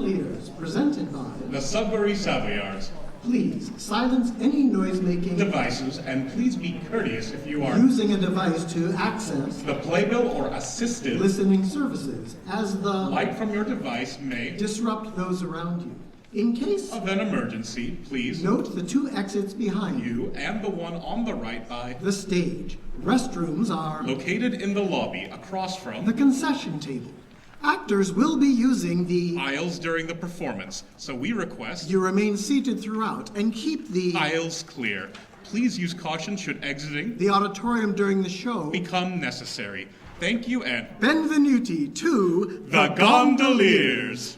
Gondoliers, presented by the Sudbury Savoyards. Please silence any noise-making Devices, and please be courteous if you are using a device to access the playbill or assisted. listening services, as the Light from your device may, disrupt those around you. In case of an emergency, please, note the 2 exits behind you. you and the one on the right by, The stage. Restrooms are located in the lobby across the from concession table. Actors will be using the aisles during the performance, so we request You remain seated throughout and keep the aisles clear. Please use caution should exiting auditorium during the show. become necessary. Thank you and Benvenuti to the Gondoliers.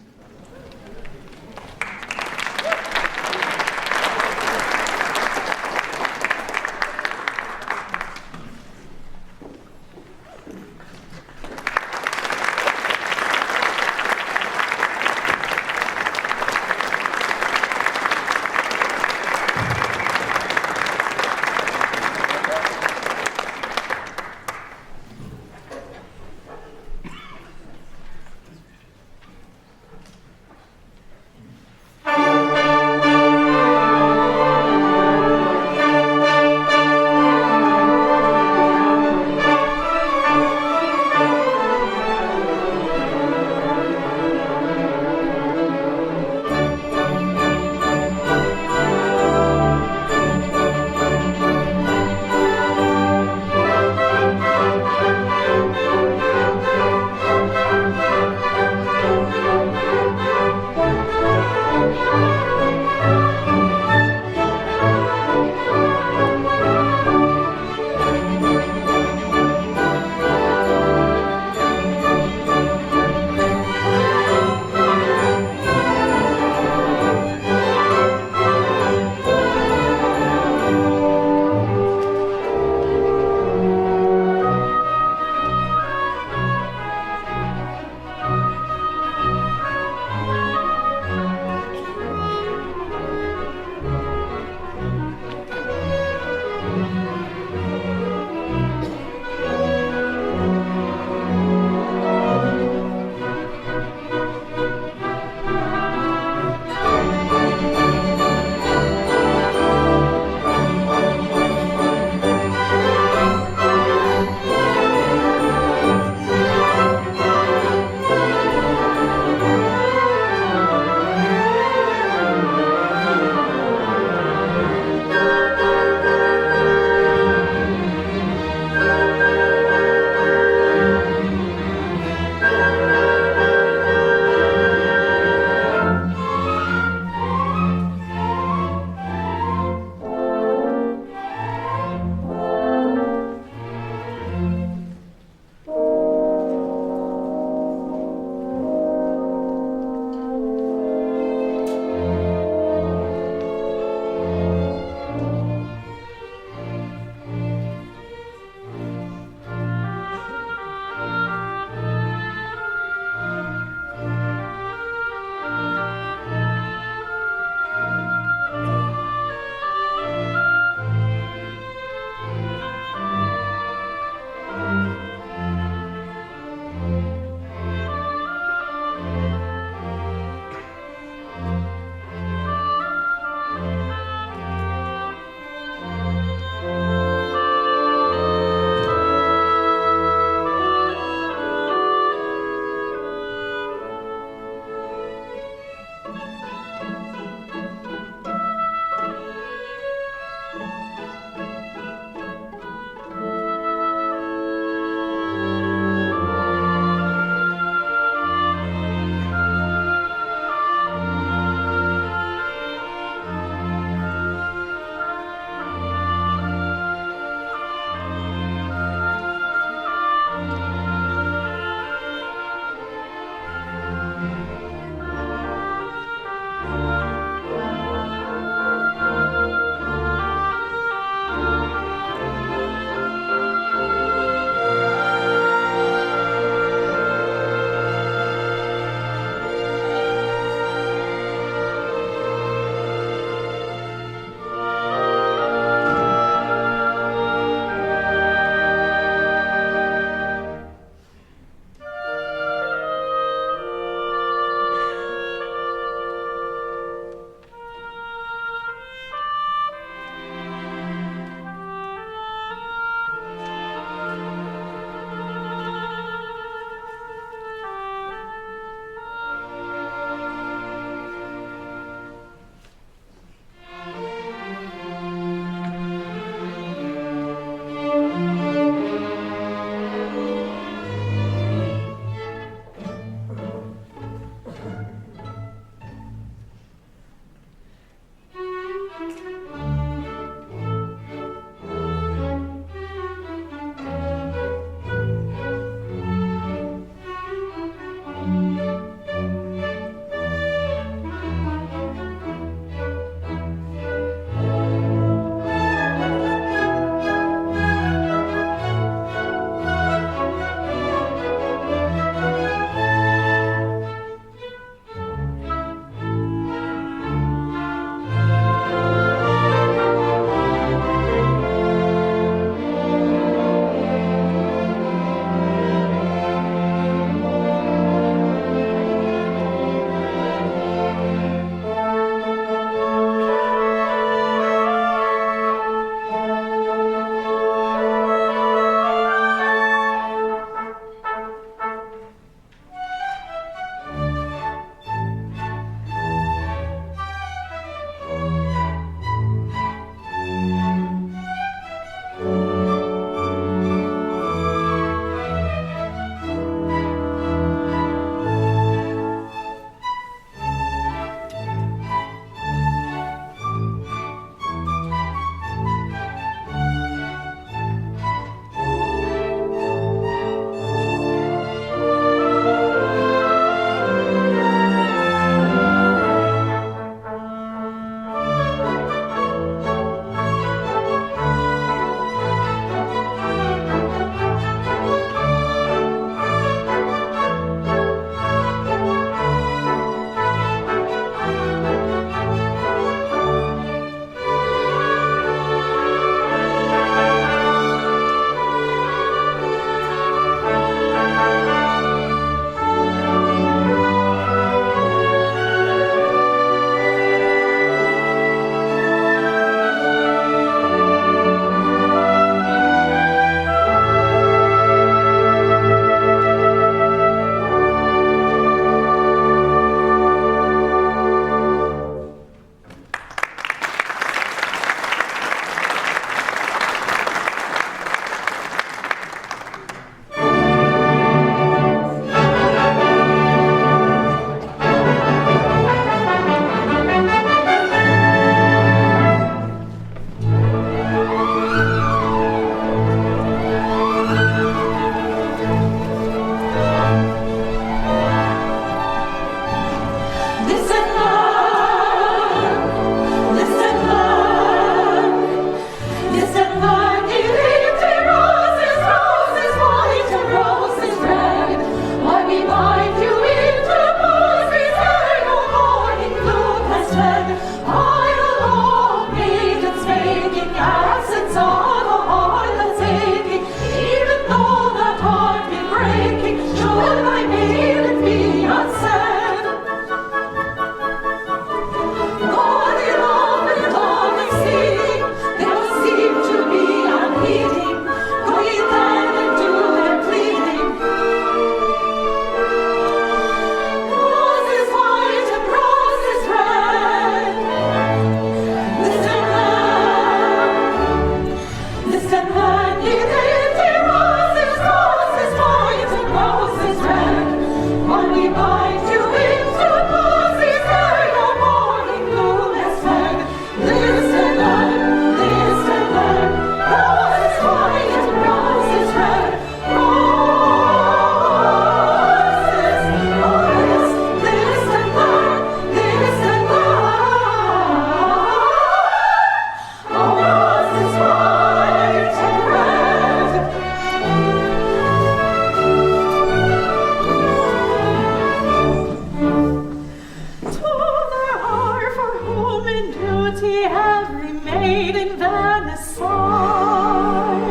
in beauty every maiden Venice sighs.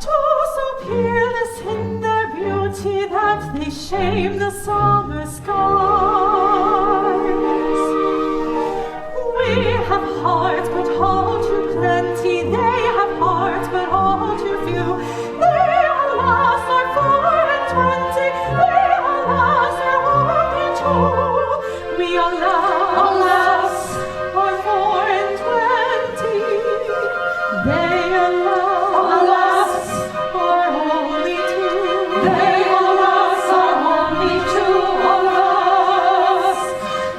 Two so peerless in their beauty that they shame the summer skies. We have hearts but all too plenty, they have hearts but all too few. They, alas, are 24, they, alas, are only two. We, alas, are 24, they, alas, are only two. They, alas, are only two, alas.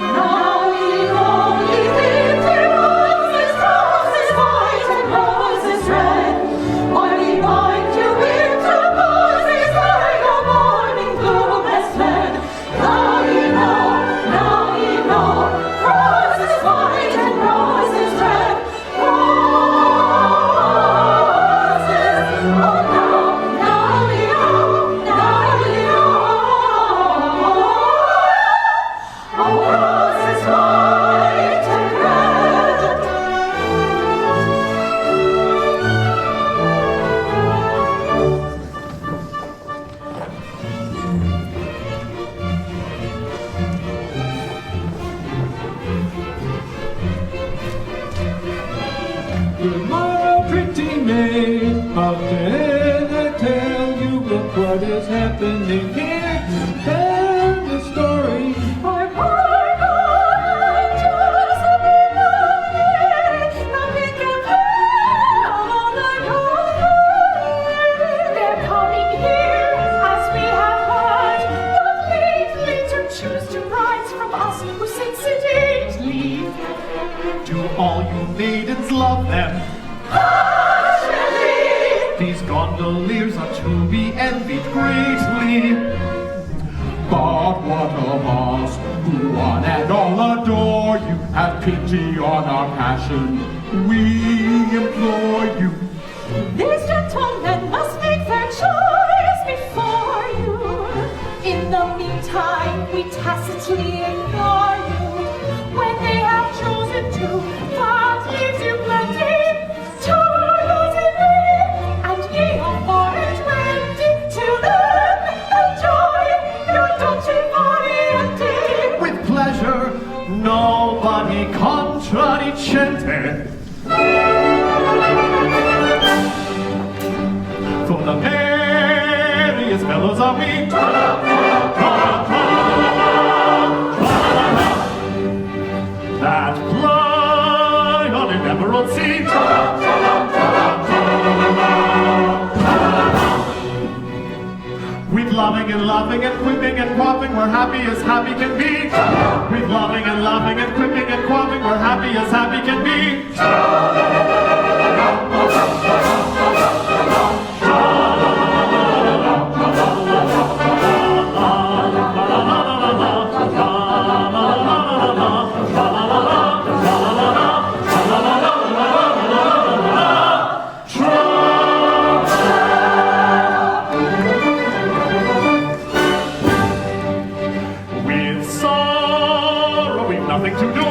Now we only live in roses, roses white and roses red. Why we bind you into roses like a morning gloom has fled. Now you know, roses white and roses red. Roses, oh now you know, oh roses white and red. Tomorrow, pretty maid, how can I tell you look what is happening here? Tell the story. Our poor angels have been lonely, the pink and pale on the Gondoliers. They're coming here, as we have heard, but lately to choose two brides from us who sit sedately. Do all you maidens love them? Passionately. These gondoliers are to be envied greatly. But what of us, who one and all adore you? Have pity on our passion, we implore you. These gentlemen must make their choice before you. In the meantime, we tacitly ignore you. When they have chosen to, that leaves you plenty to lose in me, and ye are 420 to them. Enjoy your dolce variety. With pleasure, nobody contradicente. For the merriest fellows are we. That fly on an emerald sea. With loving and laughing and quipping and quaffing, we're happy as happy can be. With loving and laughing and quipping and quaffing, we're happy as happy can be. With sorrow we've nothing to do.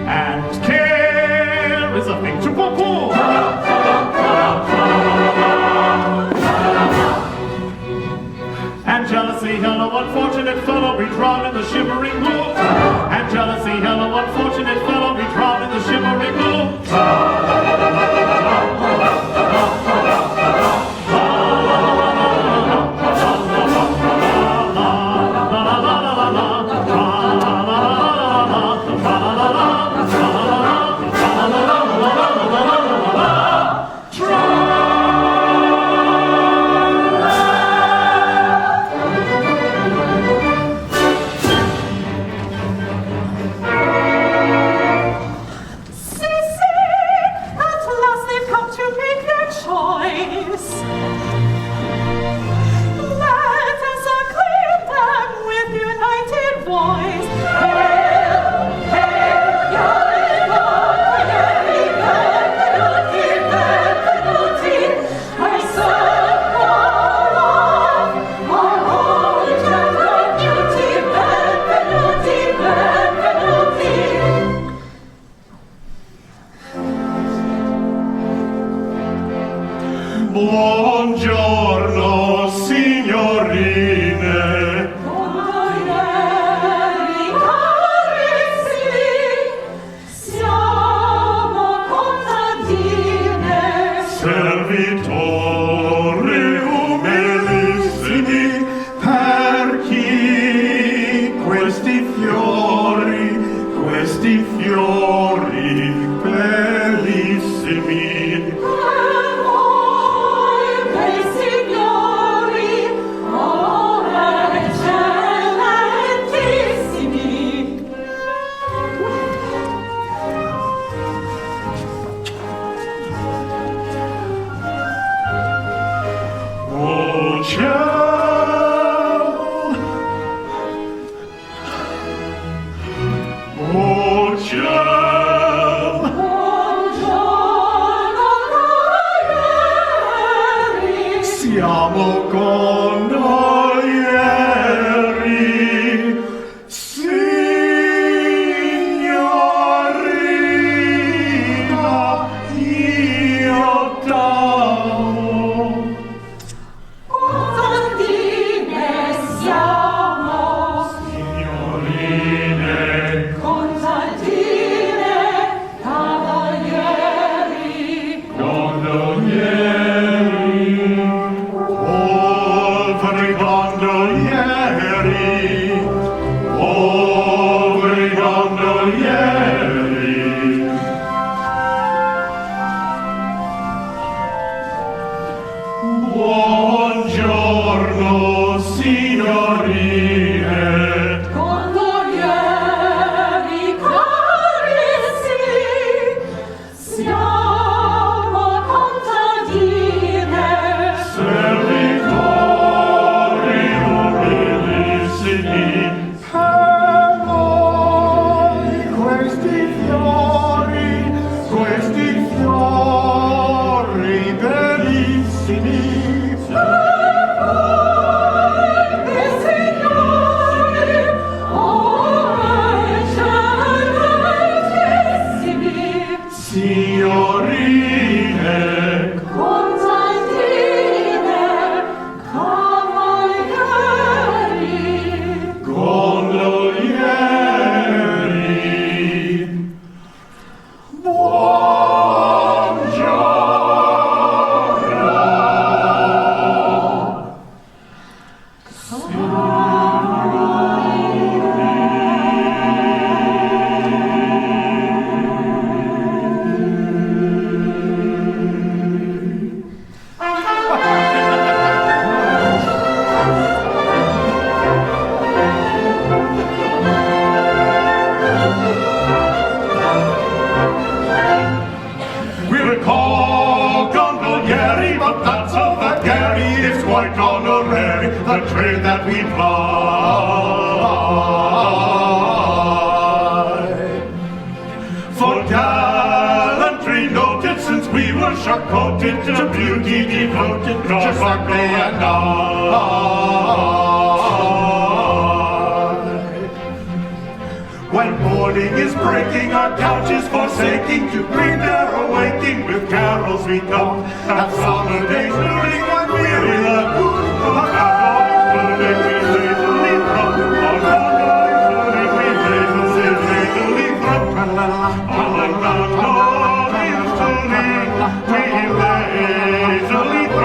And care is a thing to poo-poo. And jealousy, hello, unfortunate fellow, we drown in the shimmering blue. And jealousy, hello, unfortunate fellow, we drown in the shimmering blue. poveri gondolieri. Buongiorno, signorine. Gondolieri carissimi, siamo contadine. Servitori umilissimi. Questi fiori bellissimi. Signorine, Contadine, cavalieri, gondolieri. We were called gondolieri, but that's a vagary. It's quite honorary, the trade that we ply. For gallantry noted, since we were sharp-coated, to beauty devoted, just like they and I. When morning is breaking, our couch is forsaking, to greet their awaking with carols we come. At summer days, nooning when weary the moon, our alloys floating we lazily from. Our alloys floating we lazily from. Our alloys floating we lazily from.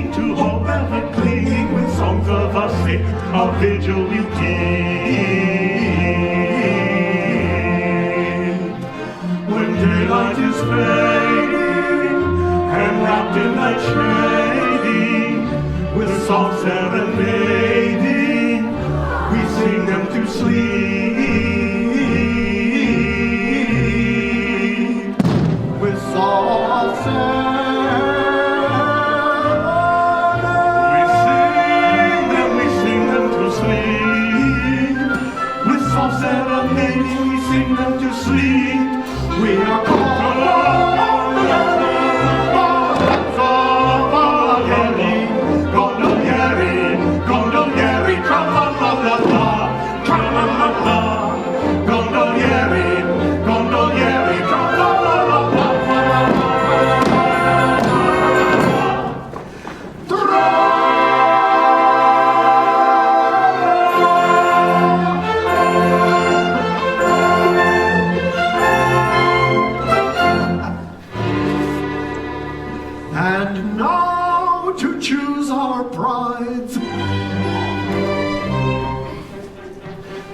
To hope ever clinging with songs of us sick, our vigil we keep. When daylight is fading and wrapped in night shading, with soft serenading, we sing them to sleep. With soft serenading, we sing them to sleep. We are called gondolieri, gondolieri, tra-la-la-la-la, tra-la-la-la, gondolieri, gondolieri, tra-la-la-la-la. And now to choose our brides.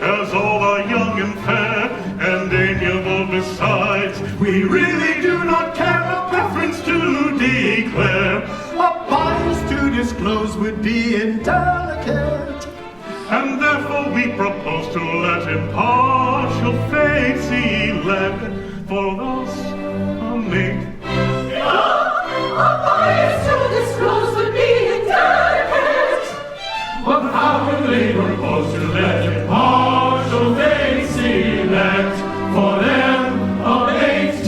As all are young and fair and amiable besides, we really do not care a preference to declare. A bias to disclose would be indelicate, and therefore we propose to let impartial fate select for us a mate. a bias to disclose would be indelicate. But how would they propose to let impartial fate select for them a mate?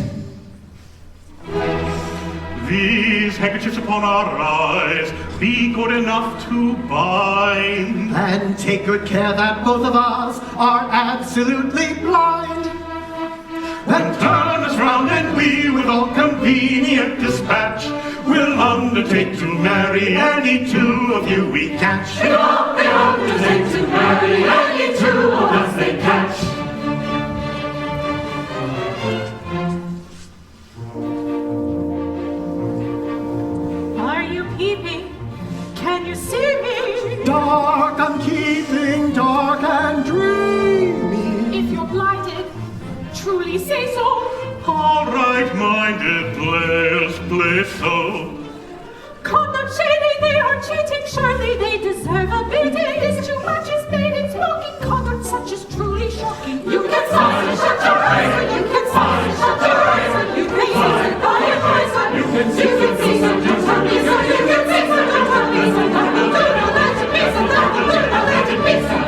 These handkerchiefs upon our eyes be good enough to bind. And take good care that both of us are absolutely blind. Then turn us round and we, with all convenient dispatch, will undertake to marry any two of you we catch. They undertake to marry any two of us they catch. you see me? Dark I'm keeping, dark and dreamy. If you're blinded, truly say so. All right-minded players play so. Conduct shady, they are cheating, surely they deserve a beating. This too much is made, it's mocking, conduct such is truly shocking. You can sign and shut your eyes, you can sign and shut your eyes, you can sign and buy your eyes, you can see some don't tell me so, you can see some don't tell me so, that will do no let it be so, that will do no let it be so.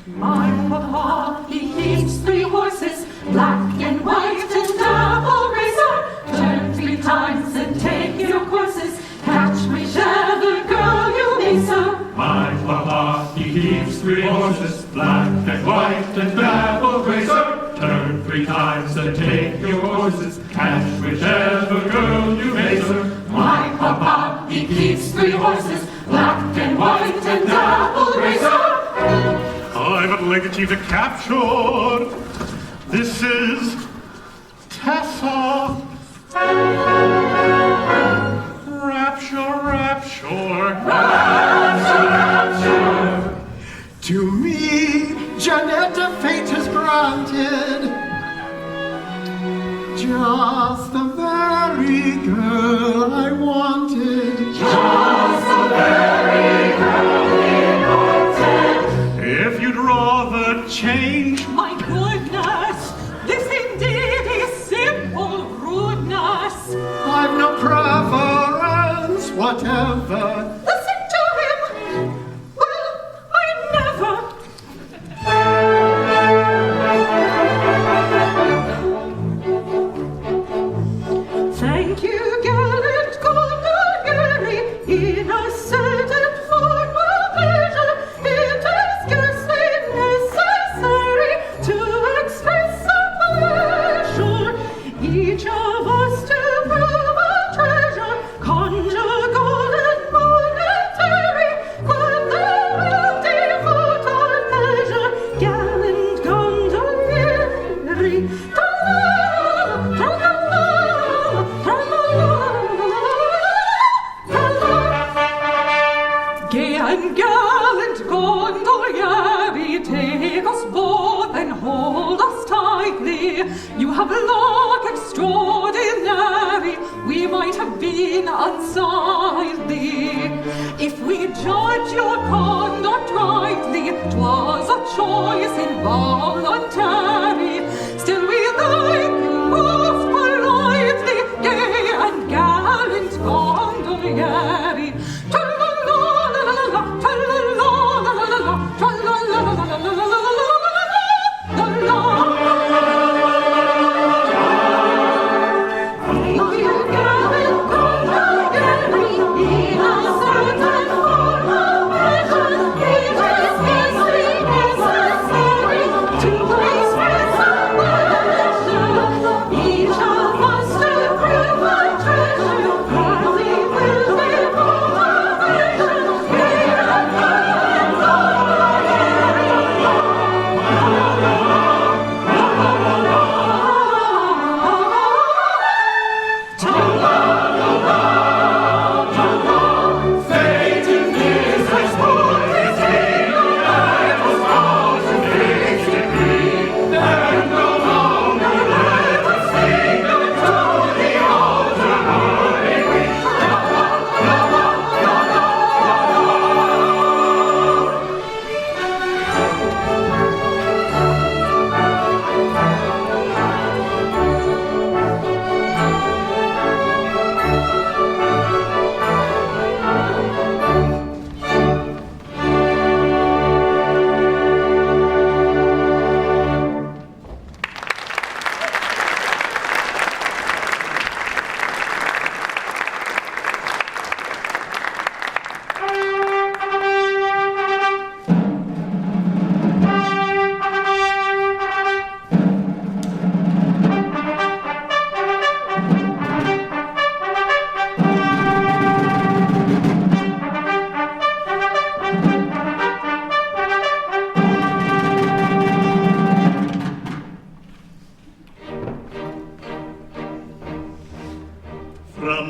My papa, he keeps 3 horses, black and white and double racer. Turn 3 times and take your courses, catch whichever girl you may, sir. My papa, he keeps 3 horses, black and white and double racer. Turn 3 times and take your horses, catch whichever girl you may, sir. My papa, he keeps 3 horses, black and white and double racer. I'm at liberty to capture. This is Tessa. Rapture, rapture. Rapture, rapture. To me, Janetta, fate has granted just the very girl I wanted. Just the very girl he wanted. If you'd rather change, My goodness, this indeed is simple rudeness. I've no preference whatever. Listen to him. Well, I never. Thank you, gallant Gondolieri, innocent and for my pleasure. It is scarcely necessary to express a pleasure. Each of us to prove a treasure, conjugal and monetary, but they will devote our pleasure, gallant Gondolieri. Tra-la-la, tra-la-la, tra-la-la. Gay and gallant Gondolieri, take us both and hold us tightly. You have luck extraordinary, we might have been unsightly. If we judge your conduct rightly, 'twas a choice involuntary. Still we thank you most politely, gay and gallant Gondolieri. Tra-la-la-la-la-la, tra-la-la-la-la-la, tra-la-la-la-la-la-la-la-la-la-la-la. To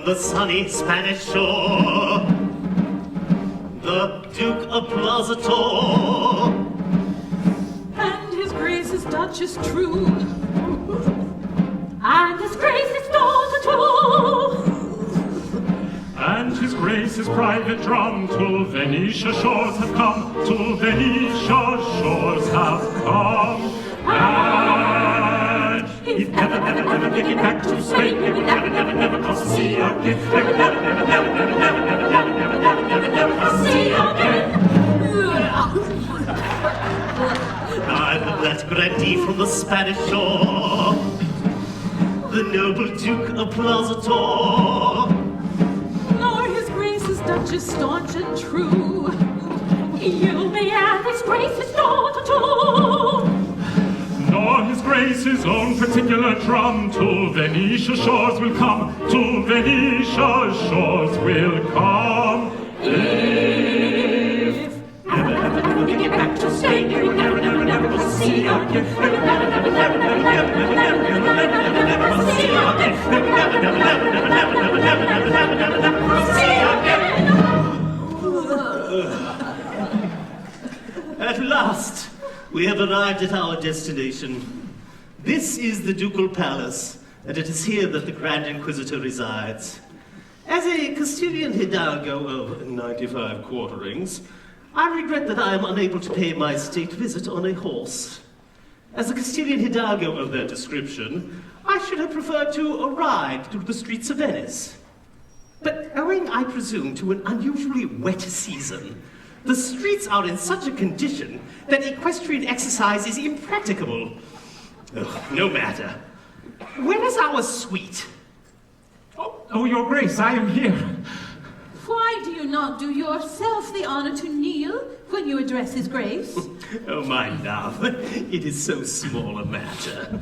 from the sunny Spanish shore, the Duke of Plazator, and his Grace's Duchess true, and his Grace's daughter too. And his Grace's private drum to Venetia shores have come, to Venetia shores have come. And he'd never, never, never make it back to Spain. He would never, never, never cross the sea again. He would never, never, never, never, never, never, never, never, never, never, never cross the sea again. I'm that grandee from the Spanish shore, the noble Duke of Plazator. Duchess staunch and true, you may add his Grace's daughter too. Nor his Grace's own particular drum to Venetia shores will come, to Venetia shores will come. If never, never, never make it back to Spain, you will never, never, never go to sea again. You will never, never, never, never, never, never, never, never, never, never, never go to sea again. You will never, never, never, never, never, never, never, never, never, never, never go to sea again. At last, we have arrived at our destination. This is the Ducal Palace, and it is here that the Grand Inquisitor resides. As a Castilian Hidalgo of 95 quarterings, I regret that I am unable to pay my state visit on a horse. As a Castilian Hidalgo of that description, I should have preferred to ride through the streets of Venice. But owing, I presume, to an unusually wet season, the streets are in such a condition that equestrian exercise is impracticable. No matter. Where is our suite? Oh, Your Grace, I am here. Why do you not do yourself the honor to kneel when you address his Grace? Oh, my love, it is so small a matter.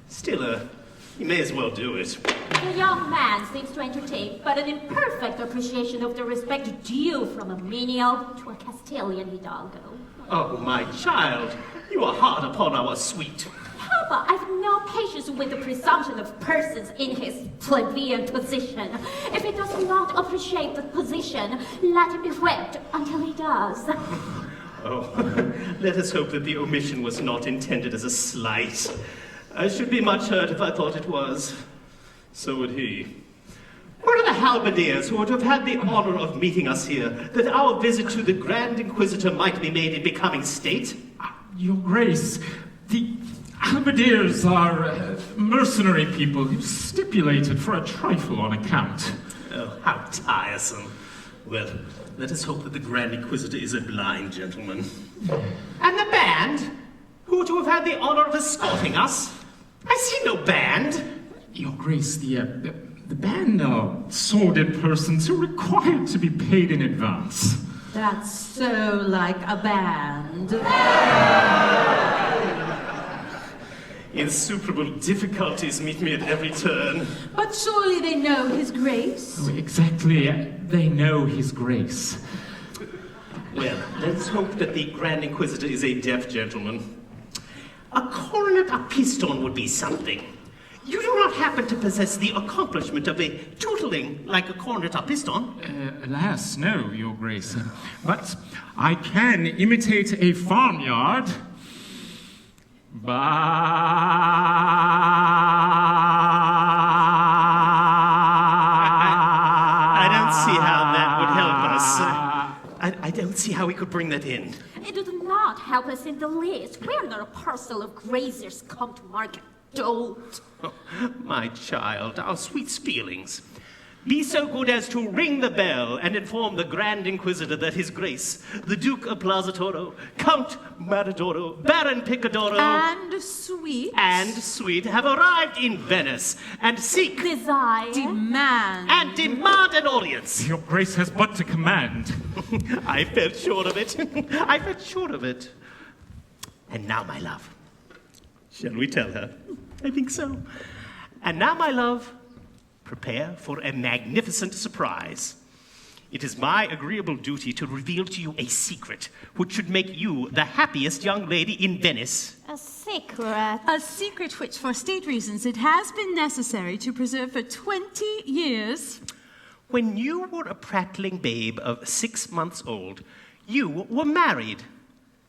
Still, you may as well do it. The young man seems to entertain but an imperfect appreciation of the respect due from a menial to a Castilian Hidalgo. Oh, my child, you are hard upon our suite. Papa, I've no patience with the presumption of persons in his plebeian position. If he does not appreciate the position, let him be whipped until he does. Oh, let us hope that the omission was not intended as a slight. I should be much hurt if I thought it was. So would he. Where are the halberdiers who would have had the honor of meeting us here, that our visit to the Grand Inquisitor might be made in becoming state? Your Grace, the halberdiers are mercenary people who stipulated for a trifle on account. Oh, how tiresome. Well, let us hope that the Grand Inquisitor is a blind gentleman. And the band? Who would have had the honor of escorting us? I see no band. Your Grace, the band are sordid persons who are required to be paid in advance. That's so like a band. Insuperable difficulties meet me at every turn. But surely they know his Grace. Oh, exactly, they know his Grace. Well, let's hope that the Grand Inquisitor is a deaf gentleman. A cornet a piston would be something. You do not happen to possess the accomplishment of a tootling like a cornet a piston? Alas, no, Your Grace. But I can imitate a farmyard. I don't see how that would help us. I don't see how we could bring that in. It does not help us in the least. We're not a parcel of graziers come to market. Don't. Oh, my child, our sweet feelings. Be so good as to ring the bell and inform the Grand Inquisitor that His Grace, the Duke of Plazatoro, Count Matadoro, Baron Picadoro, And sweet. have arrived in Venice and seek, Desire. Demand. and demand an audience. Your Grace has but to command. I felt sure of it. I felt sure of it. And now, my love, shall we tell her? I think so. And now, my love, prepare for a magnificent surprise. It is my agreeable duty to reveal to you a secret which should make you the happiest young lady in Venice. A secret. A secret which, for state reasons, it has been necessary to preserve for 20 years. When you were a prattling babe of 6 months old, you were married,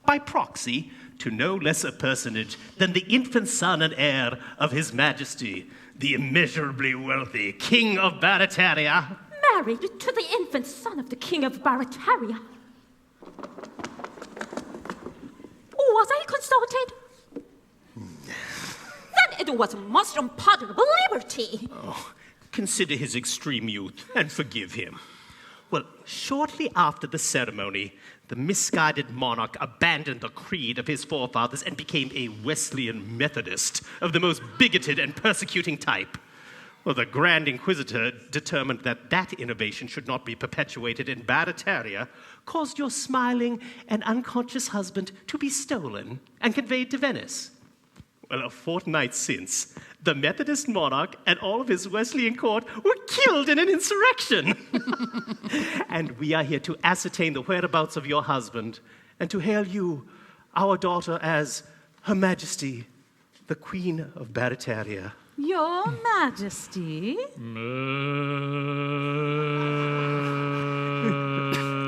by proxy, to no less a personage than the infant son and heir of His Majesty, the immeasurably wealthy King of Barataria. Married to the infant son of the King of Barataria. Was I consulted? Then it was most unpardonable liberty. Oh, consider his extreme youth and forgive him. Well, shortly after the ceremony, the misguided monarch abandoned the creed of his forefathers and became a Wesleyan Methodist of the most bigoted and persecuting type. Well, the Grand Inquisitor determined that that innovation should not be perpetuated in Barataria, caused your smiling and unconscious husband to be stolen and conveyed to Venice. Well, a fortnight since, the Methodist monarch and all of his Wesleyan court were killed in an insurrection. And we are here to ascertain the whereabouts of your husband and to hail you, our daughter, as Her Majesty, the Queen of Barataria. Your Majesty?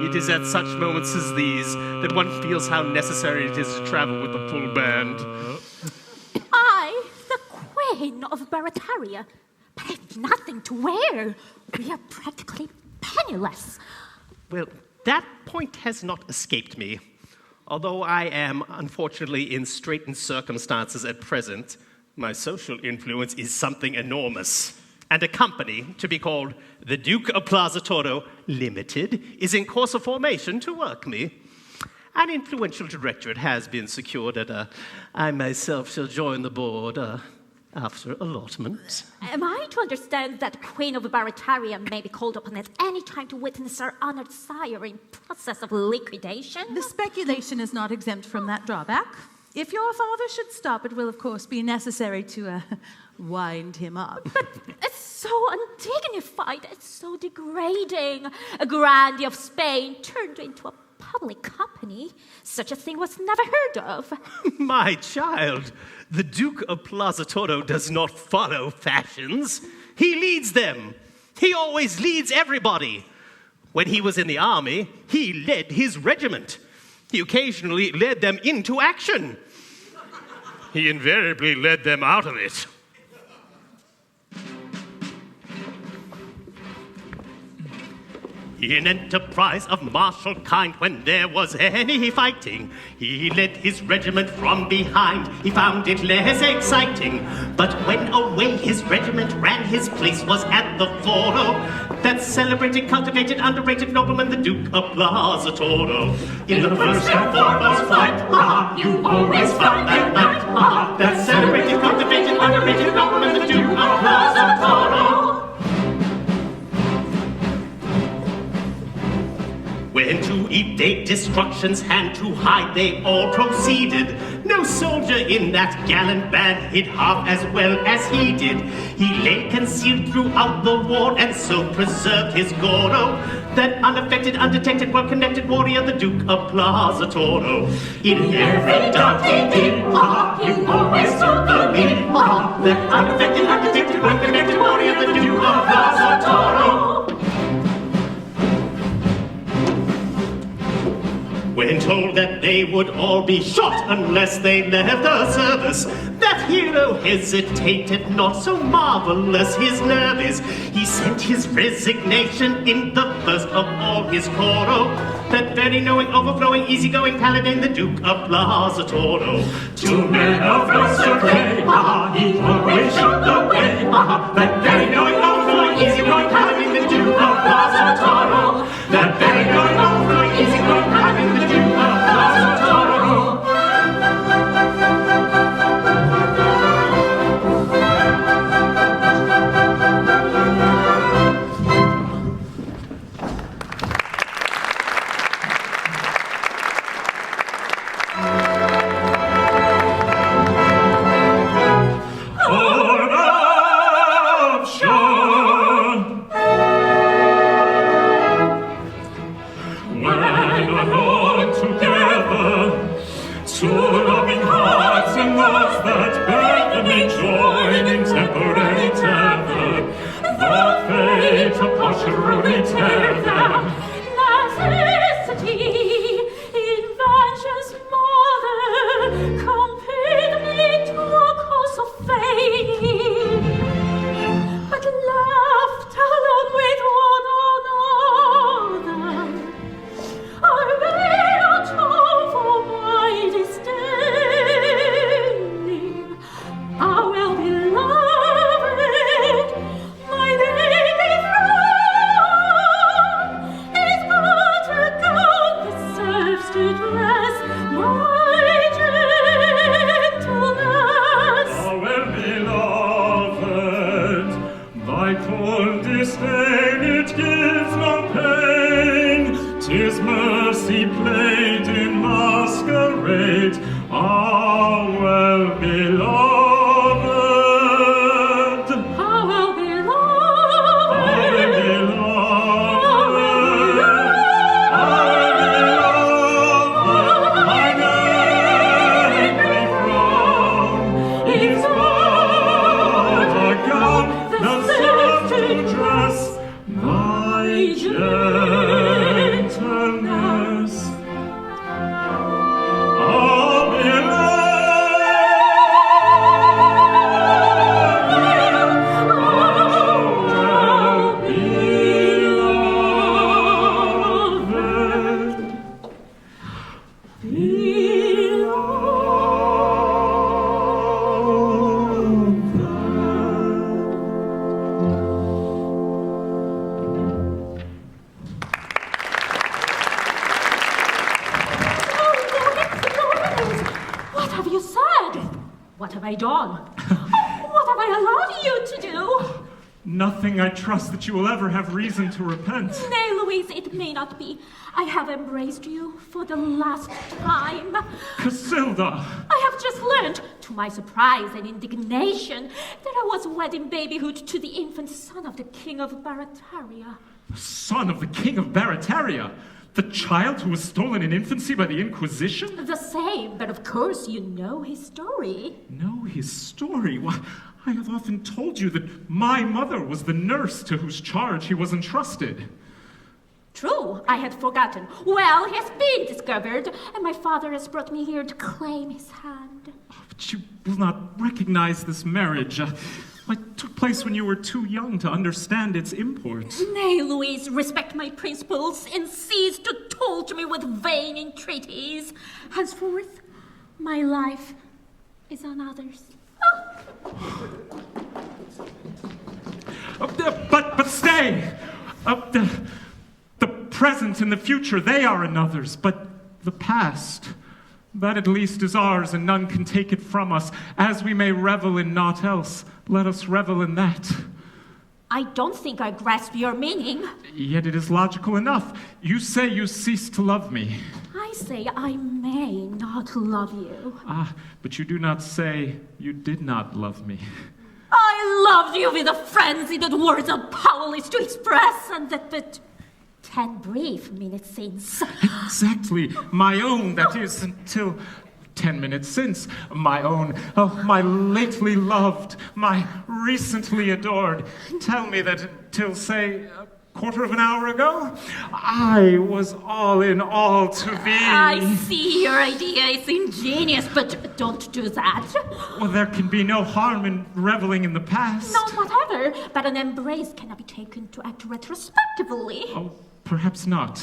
It is at such moments as these that one feels how necessary it is to travel with the full band. I, the Queen of Barataria, have nothing to wear. We are practically penniless. Well, that point has not escaped me. Although I am, unfortunately, in straitened circumstances at present, my social influence is something enormous. And a company, to be called the Duke of Plaza Toro Limited, is in course of formation to work me. An influential directorate has been secured, and I myself shall join the board after allotment. Am I to understand that Queen of Barataria may be called upon at any time to witness her honored sire in process of liquidation? The speculation is not exempt from that drawback. If your father should stop, it will, of course, be necessary to wind him up. It's so undignified, it's so degrading. A grandee of Spain turned into a public company. Such a thing was never heard of. My child, the Duke of Plaza Toro does not follow fashions. He leads them. He always leads everybody. When he was in the army, he led his regiment. He occasionally led them into action. He invariably led them out of it. In enterprise of martial kind, when there was any fighting, he led his regiment from behind. He found it less exciting. But when away his regiment ran, his place was at the foro. That celebrated, cultivated, underrated nobleman, the Duke of Plaza Toro. In the first and foremost flight, you always found that night. That celebrated, cultivated, underrated nobleman, the Duke of Plaza Toro. When to evade destruction's hand, to hide they all proceeded. No soldier in that gallant band hid half as well as he did. He lay concealed throughout the war and so preserved his Goro. That unaffected, undetected, well-connected warrior, the Duke of Plaza Toro. In every doubt he did, you always took the lead. That unaffected, undetected, well-connected warrior, the Duke of Plaza Toro. When told that they would all be shot unless they left the service, that hero hesitated not, so marvelous his nerve is. He sent his resignation in the first of all his coro. That very knowing, overflowing, easygoing paladin, the Duke of Plaza Toro. To men of lesser pay, he always showed the way. That very knowing, overflowing, easygoing paladin, the Duke of Plaza Toro. That very knowing, overflowing, easygoing paladin, the Duke of Plaza Toro. Two loving hearts and stars that bear me join in temporary tether, the fate of passion rudely tear them. Necessity, invention's mother, compelled me to a course of fame. But left alone with one another, I made atone for my disdaining. Ah, well beloved, my lady friend, is but a gown that serves to dress my gentleness. Ah, well beloved, thy cold disdain, it gives no pain. 'Tis mercy played in masquerade. Ah, well beloved. Ah, well beloved, gentleness. what have you said? What have I done? What have I allowed you to do? Nothing. I trust that you will ever have reason to repent. Nay, Louise, it may not be. I have embraced you for the last time. Casilda! I have just learned, to my surprise and indignation, that I was wedding babyhood to the infant son of the King of Barataria. Son of the King of Barataria? The child who was stolen in infancy by the Inquisition? The same, but of course you know his story. Know his story? Why, I have often told you that my mother was the nurse to whose charge he was entrusted. True, I had forgotten. Well, he has been discovered, and my father has brought me here to claim his hand. But you will not recognize this marriage. It took place when you were too young to understand its import. Nay, Louise, respect my principles and cease to taunt me with vain entreaties. Henceforth, my life is on others. But stay! The present and the future, they are another's, but the past, that at least is ours, and none can take it from us. As we may revel in naught else, let us revel in that. I don't think I grasp your meaning. Yet it is logical enough. You say you ceased to love me. I say I may not love you. Ah, but you do not say you did not love me. I loved you with a frenzy that words are powerless to express, and that but 10 brief minutes since. Exactly, my own, that is, until 10 minutes since. My own, oh, my lately loved, my recently adored. Tell me that till, say, a quarter of an hour ago, I was all in all to thee. I see your idea is ingenious, but don't do that. Well, there can be no harm in reveling in the past. No, whatever, but an embrace cannot be taken to act retrospectively. Oh, perhaps not.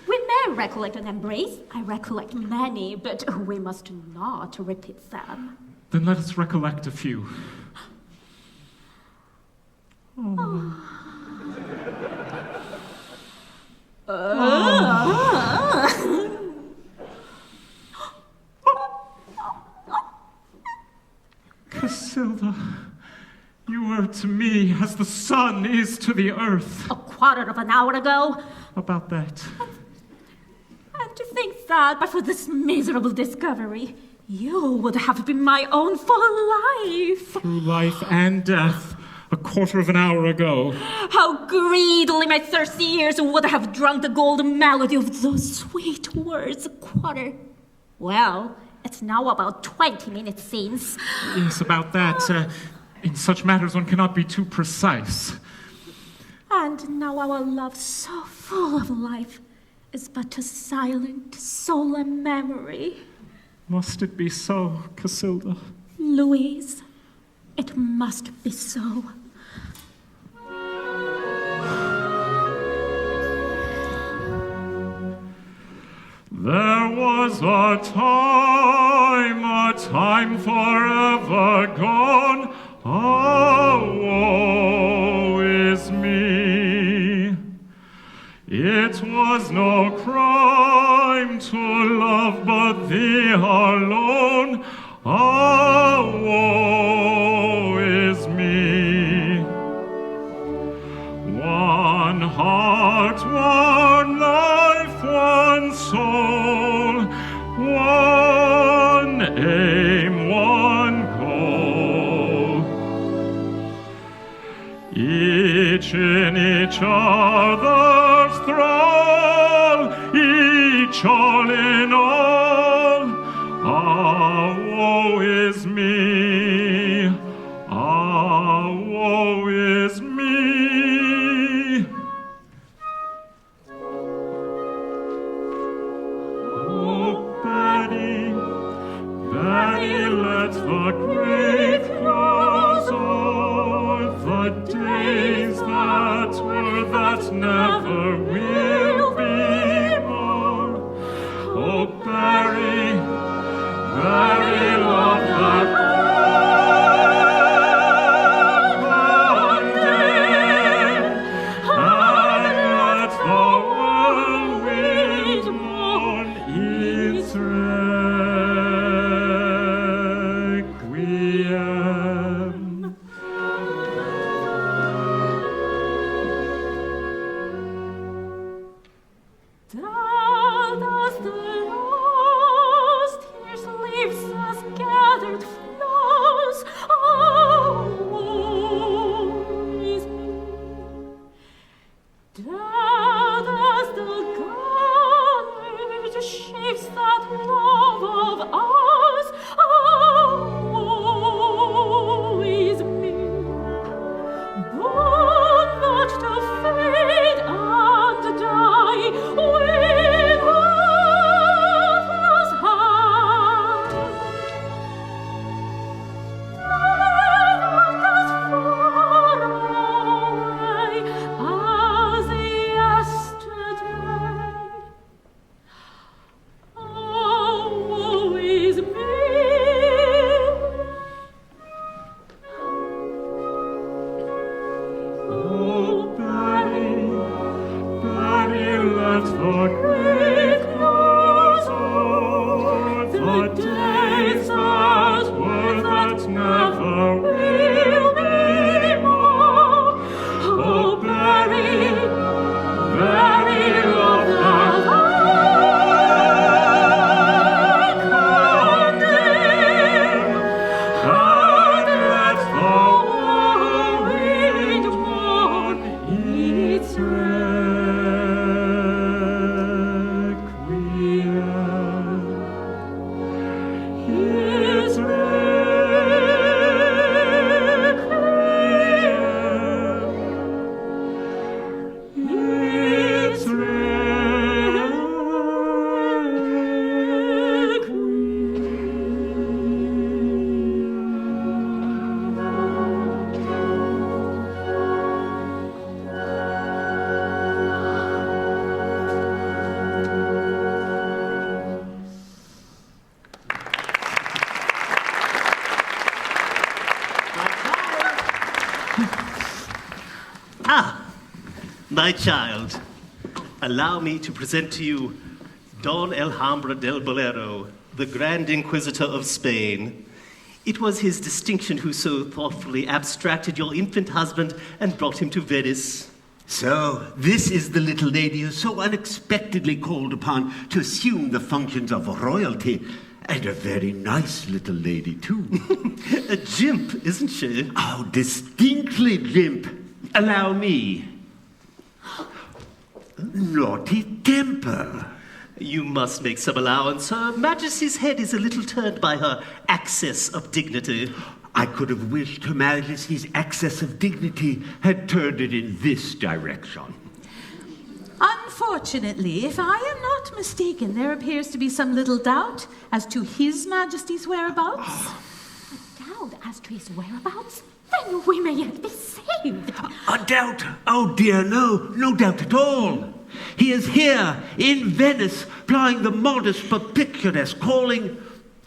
We may recollect an embrace. I recollect many, but we must not repeat them. Then let us recollect a few. Oh. Casilda, you were to me as the sun is to the earth. A quarter of an hour ago. About that. And to think that, but for this miserable discovery, you would have been my own for life. Through life and death, a quarter of an hour ago. How greedily my thirsty ears would have drunk the golden melody of those sweet words a quarter. Well, a It's now about 20 minutes since. Yes, about that. In such matters, one cannot be too precise. And now our love, so full of life, is but a silent, solemn memory. Must it be so, Casilda? Louise, it must be so. There was a time forever gone. Oh, woe is me. It was no crime to love but thee alone. Oh, woe is me. One heart, one life, one soul, one aim, one goal. Each in each other's thrall, each all in all. Ah, woe is me. Ah, woe is me. Oh, Betty, Betty, let the grave close o'er the days that were, that never will be more. Oh, bury, bury love that one day, and let the whirlwind mourn its requiem. Down as the lost tears leaves us gathered flows, oh, woe is me. Down as the garnet shapes that love of ours, oh, woe is me. Born not to fade and die, with ruthless hand. Death as far away as yesterday. Oh, woe is me. Oh, Betty, Betty, let the grave close o'er the days that were, that never will be more. Oh, bury, bury love that I condemn, and let the whirlwind mourn its requiem. Its requiem. Its My child, allow me to present to you Don Alhambra del Bolero, the Grand Inquisitor of Spain. It was his distinction who so thoughtfully abstracted your infant husband and brought him to Venice. So, this is the little lady who's so unexpectedly called upon to assume the functions of royalty. And a very nice little lady, too. A jimp, isn't she? Oh, distinctly jimp. Allow me. Naughty temper. You must make some allowance. Her Majesty's head is a little turned by her access of dignity. I could have wished Her Majesty's access of dignity had turned it in this direction. Unfortunately, if I am not mistaken, there appears to be some little doubt as to His Majesty's whereabouts. Doubt as to his whereabouts? Then we may yet be saved. A doubt? Oh dear, no doubt at all. He is here in Venice, plying the modest but picturesque calling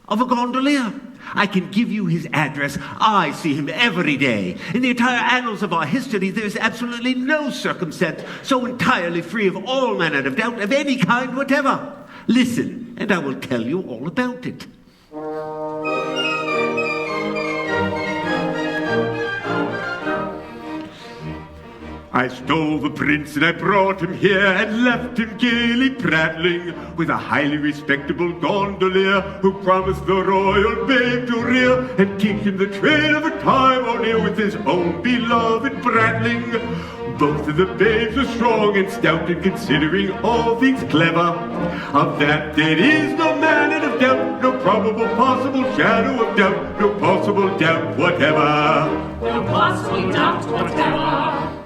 of a gondolier. I can give you his address. I see him every day. In the entire annals of our history, there is absolutely no circumstance so entirely free of all manner of doubt of any kind whatever. Listen, and I will tell you all about it. I stole the prince and I brought him here and left him gaily prattling with a highly respectable gondolier who promised the royal babe to rear and teach him the trade of a time or near with his own beloved prattling. Both of the babes are strong and stout and considering all things clever. Of that there is no manner of doubt, no probable possible shadow of doubt, no possible doubt whatever. No possible doubt whatever.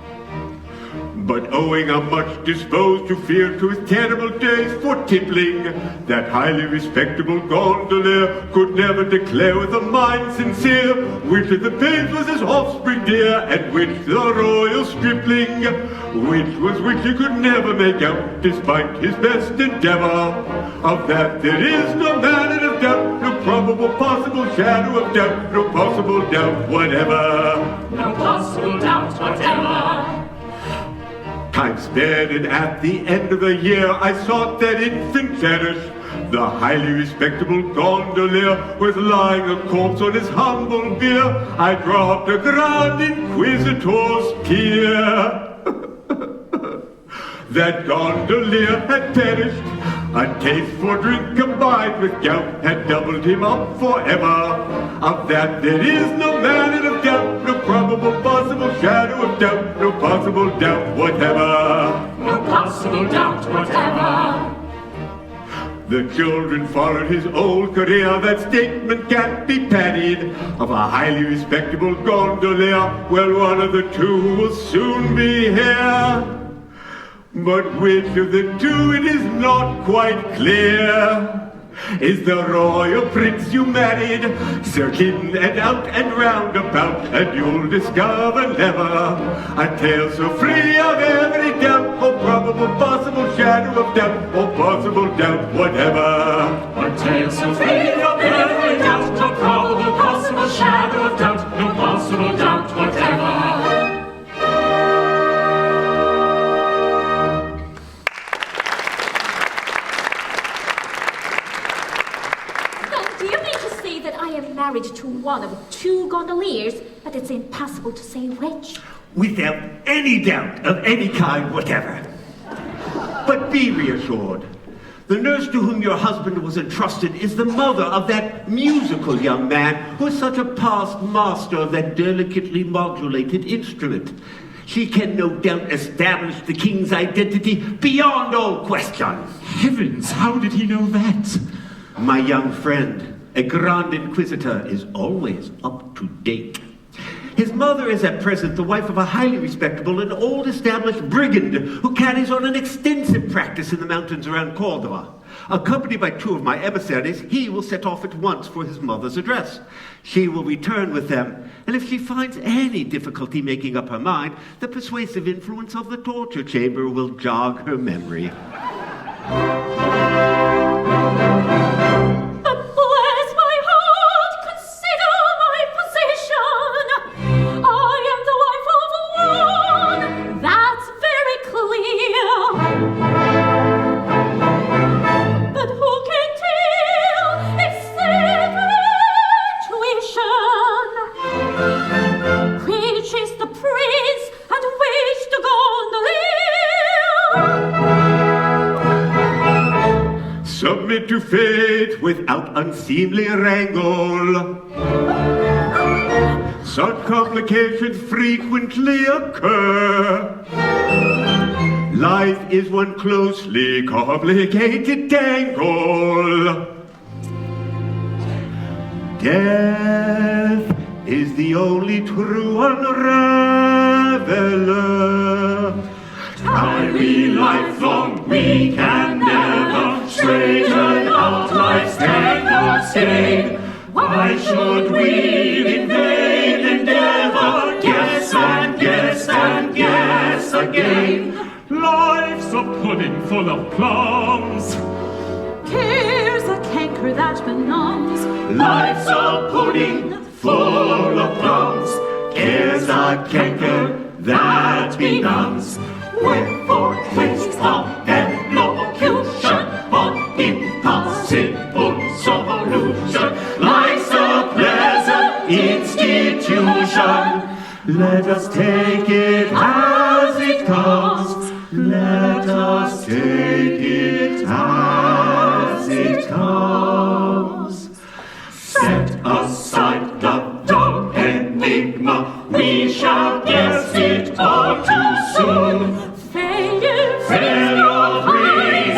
But owing I'm much disposed to fear to his terrible days for tippling, that highly respectable gondolier could never declare with a mind sincere which of the babes was his offspring dear, and which the royal stripling, which was which he could never make out, despite his best endeavor. Of that there is no manner of doubt, no probable possible shadow of doubt, no possible doubt whatever. No possible doubt whatever. Time sped, and at the end of the year I sought that infant cherish. The highly respectable gondolier was lying a corpse on his humble bier. I dropped a grand inquisitor's tear. That gondolier had perished. A taste for drink combined with gout had doubled him up forever. Of that there is no manner of doubt, no probable possible shadow of doubt, no possible doubt whatever. No possible doubt whatever. The children followed his old career, that statement can't be parried. Of a highly respectable gondolier, well, one of the two will soon be here. But which of the two it is not quite clear. Is the royal prince you married, search in and out and round about, and you'll discover never a tale so free of every doubt, or probable possible shadow of doubt, or possible doubt whatever. A tale so free of every doubt, no probable possible shadow of doubt, no possible doubt whatever. Married to one of two gondoliers, but it's impossible to say which. Without any doubt of any kind whatever. But be reassured. The nurse to whom your husband was entrusted is the mother of that musical young man who is such a past master of that delicately modulated instrument. She can no doubt establish the king's identity beyond all question. Heavens, how did he know that? My young friend, a Grand Inquisitor, is always up to date. His mother is at present the wife of a highly respectable and old-established brigand who carries on an extensive practice in the mountains around Cordova. Accompanied by two of my emissaries, he will set off at once for his mother's address. She will return with them, and if she finds any difficulty making up her mind, the persuasive influence of the torture chamber will jog her memory. Submit to fate without unseemly wrangle. Such complications frequently occur. Life is one closely complicated tangle. Death is the only true unraveler. Tiring lifelong, we can never straighten out life's tangled skein. Why should we in vain endeavor guess and guess and guess again? Life's a pudding full of plums. Care's a canker that benumbs. Life's a pudding full of plums. Care's a canker that benumbs. Wherefore waste of elocution on impossible solution. Life's a pleasant institution. Let us take it as it comes. Let us take it as it comes. Set aside the dull enigma. We shall guess it all too soon. Failure brings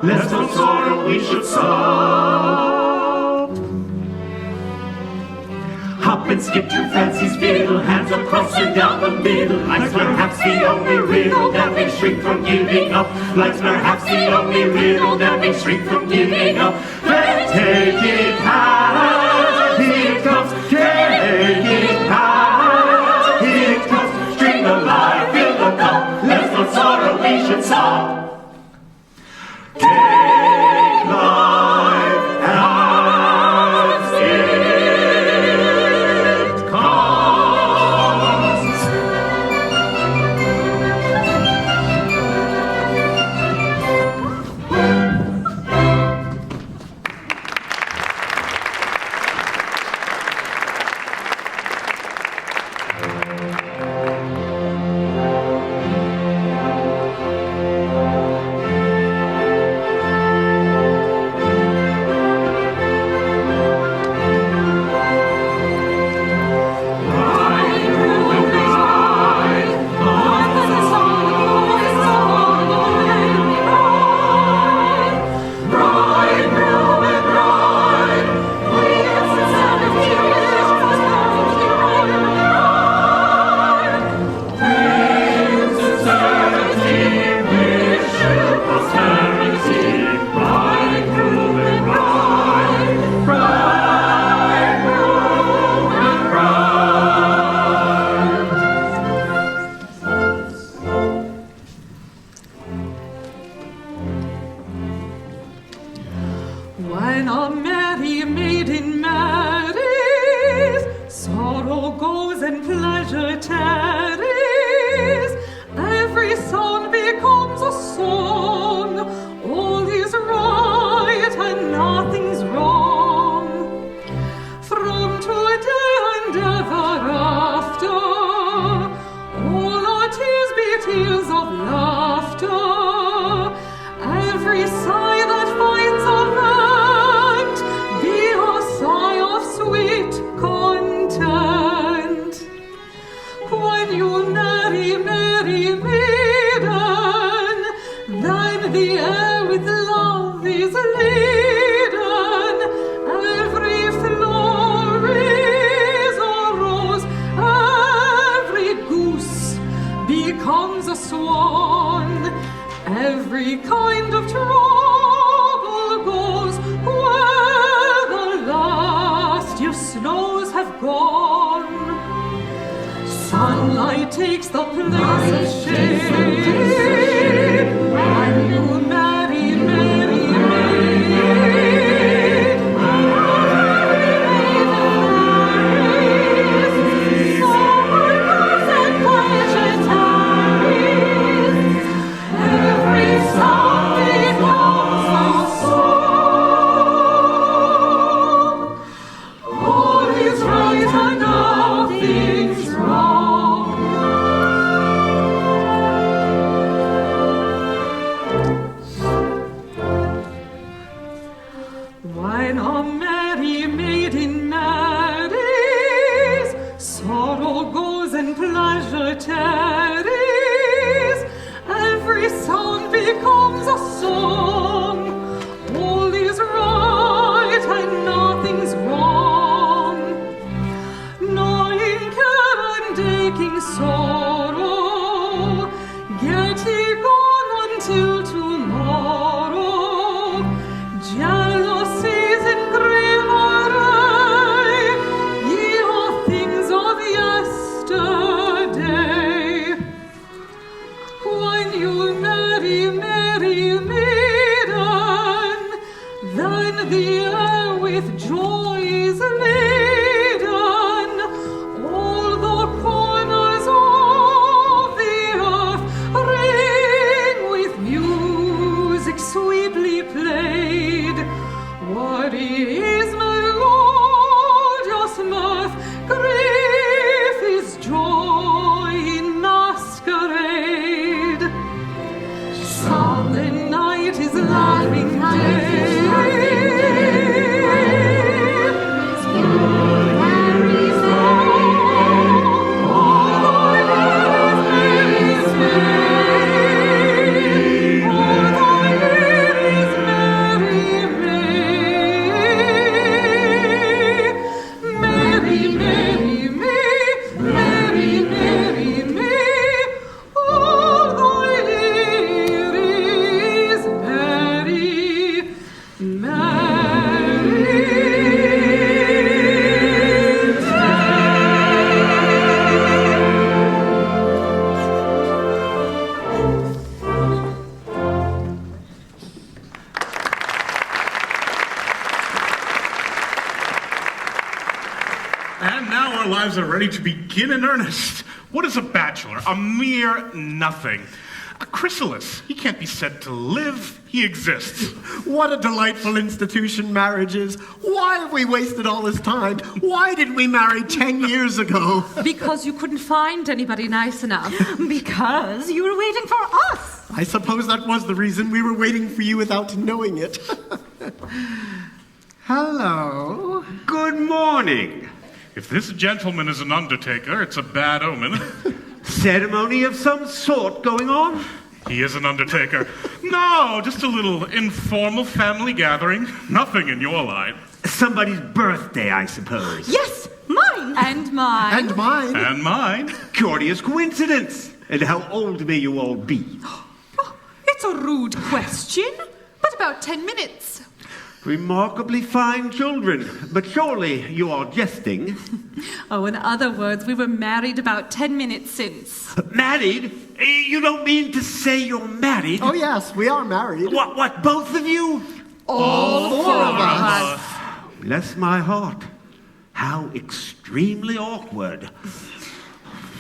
lest of sorrow we should sob. Hop and skip to fancy's fiddle, hands across and down the middle. Life's perhaps the only riddle that we shrink from giving up. Life's perhaps the only riddle that we shrink from giving up. Let's take it as it comes. Take it as it comes. String the line, fill the cup, lest of sorrow we should sob. Take life as it comes. When a merry maiden marries, sorrow goes and pleasure tarries. Every sound becomes a song. All is right and nothing's wrong. From today and ever after, all our tears be tears of laughter. Every sigh that finds a vent be a sigh of sweet content. When you marry, marry maiden, then the air with love is laden. Every flower is a rose, every goose becomes a swan. Every kind of trouble goes where the last year's snows have gone. Sunlight takes the place of shade when you marry, marry, maid. Summer comes and pleasure tarries. Every sound becomes a song. All is right and nothing's wrong. When a merry maiden marries, sorrow goes and pleasure tarries. Every sound becomes a song. All is right and nothing's wrong. Gnawing care and aching sorrow, get ye gone until tomorrow. Jealousies in grave array, ye are things of yesterday. When you marry, marry maiden, then the air with joy is laden. All the corners of the earth ring with music sweetly played. What is melodious mirth? Grief is joy in masquerade. Silent night is laughing day. And now our lives are ready to begin in earnest. What is a bachelor? A mere nothing. A chrysalis. He can't be said to live. He exists. What a delightful institution marriage is. Why have we wasted all this time? Why didn't we marry 10 years ago? Because you couldn't find anybody nice enough. Because you were waiting for us. I suppose that was the reason we were waiting for you without knowing it. Hello. Good morning. If this gentleman is an undertaker, it's a bad omen. Ceremony of some sort going on? He is an undertaker. No, just a little informal family gathering. Nothing in your line. Somebody's birthday, I suppose. Yes, mine. And mine. And mine. And mine. Curious coincidence. And how old may you all be? It's a rude question, but about 10 minutes. Remarkably fine children, but surely you are jesting. Oh, in other words, we were married about 10 minutes since. Married? You don't mean to say you're married? Oh, yes, we are married. What, both of you? All four of us. Bless my heart. How extremely awkward.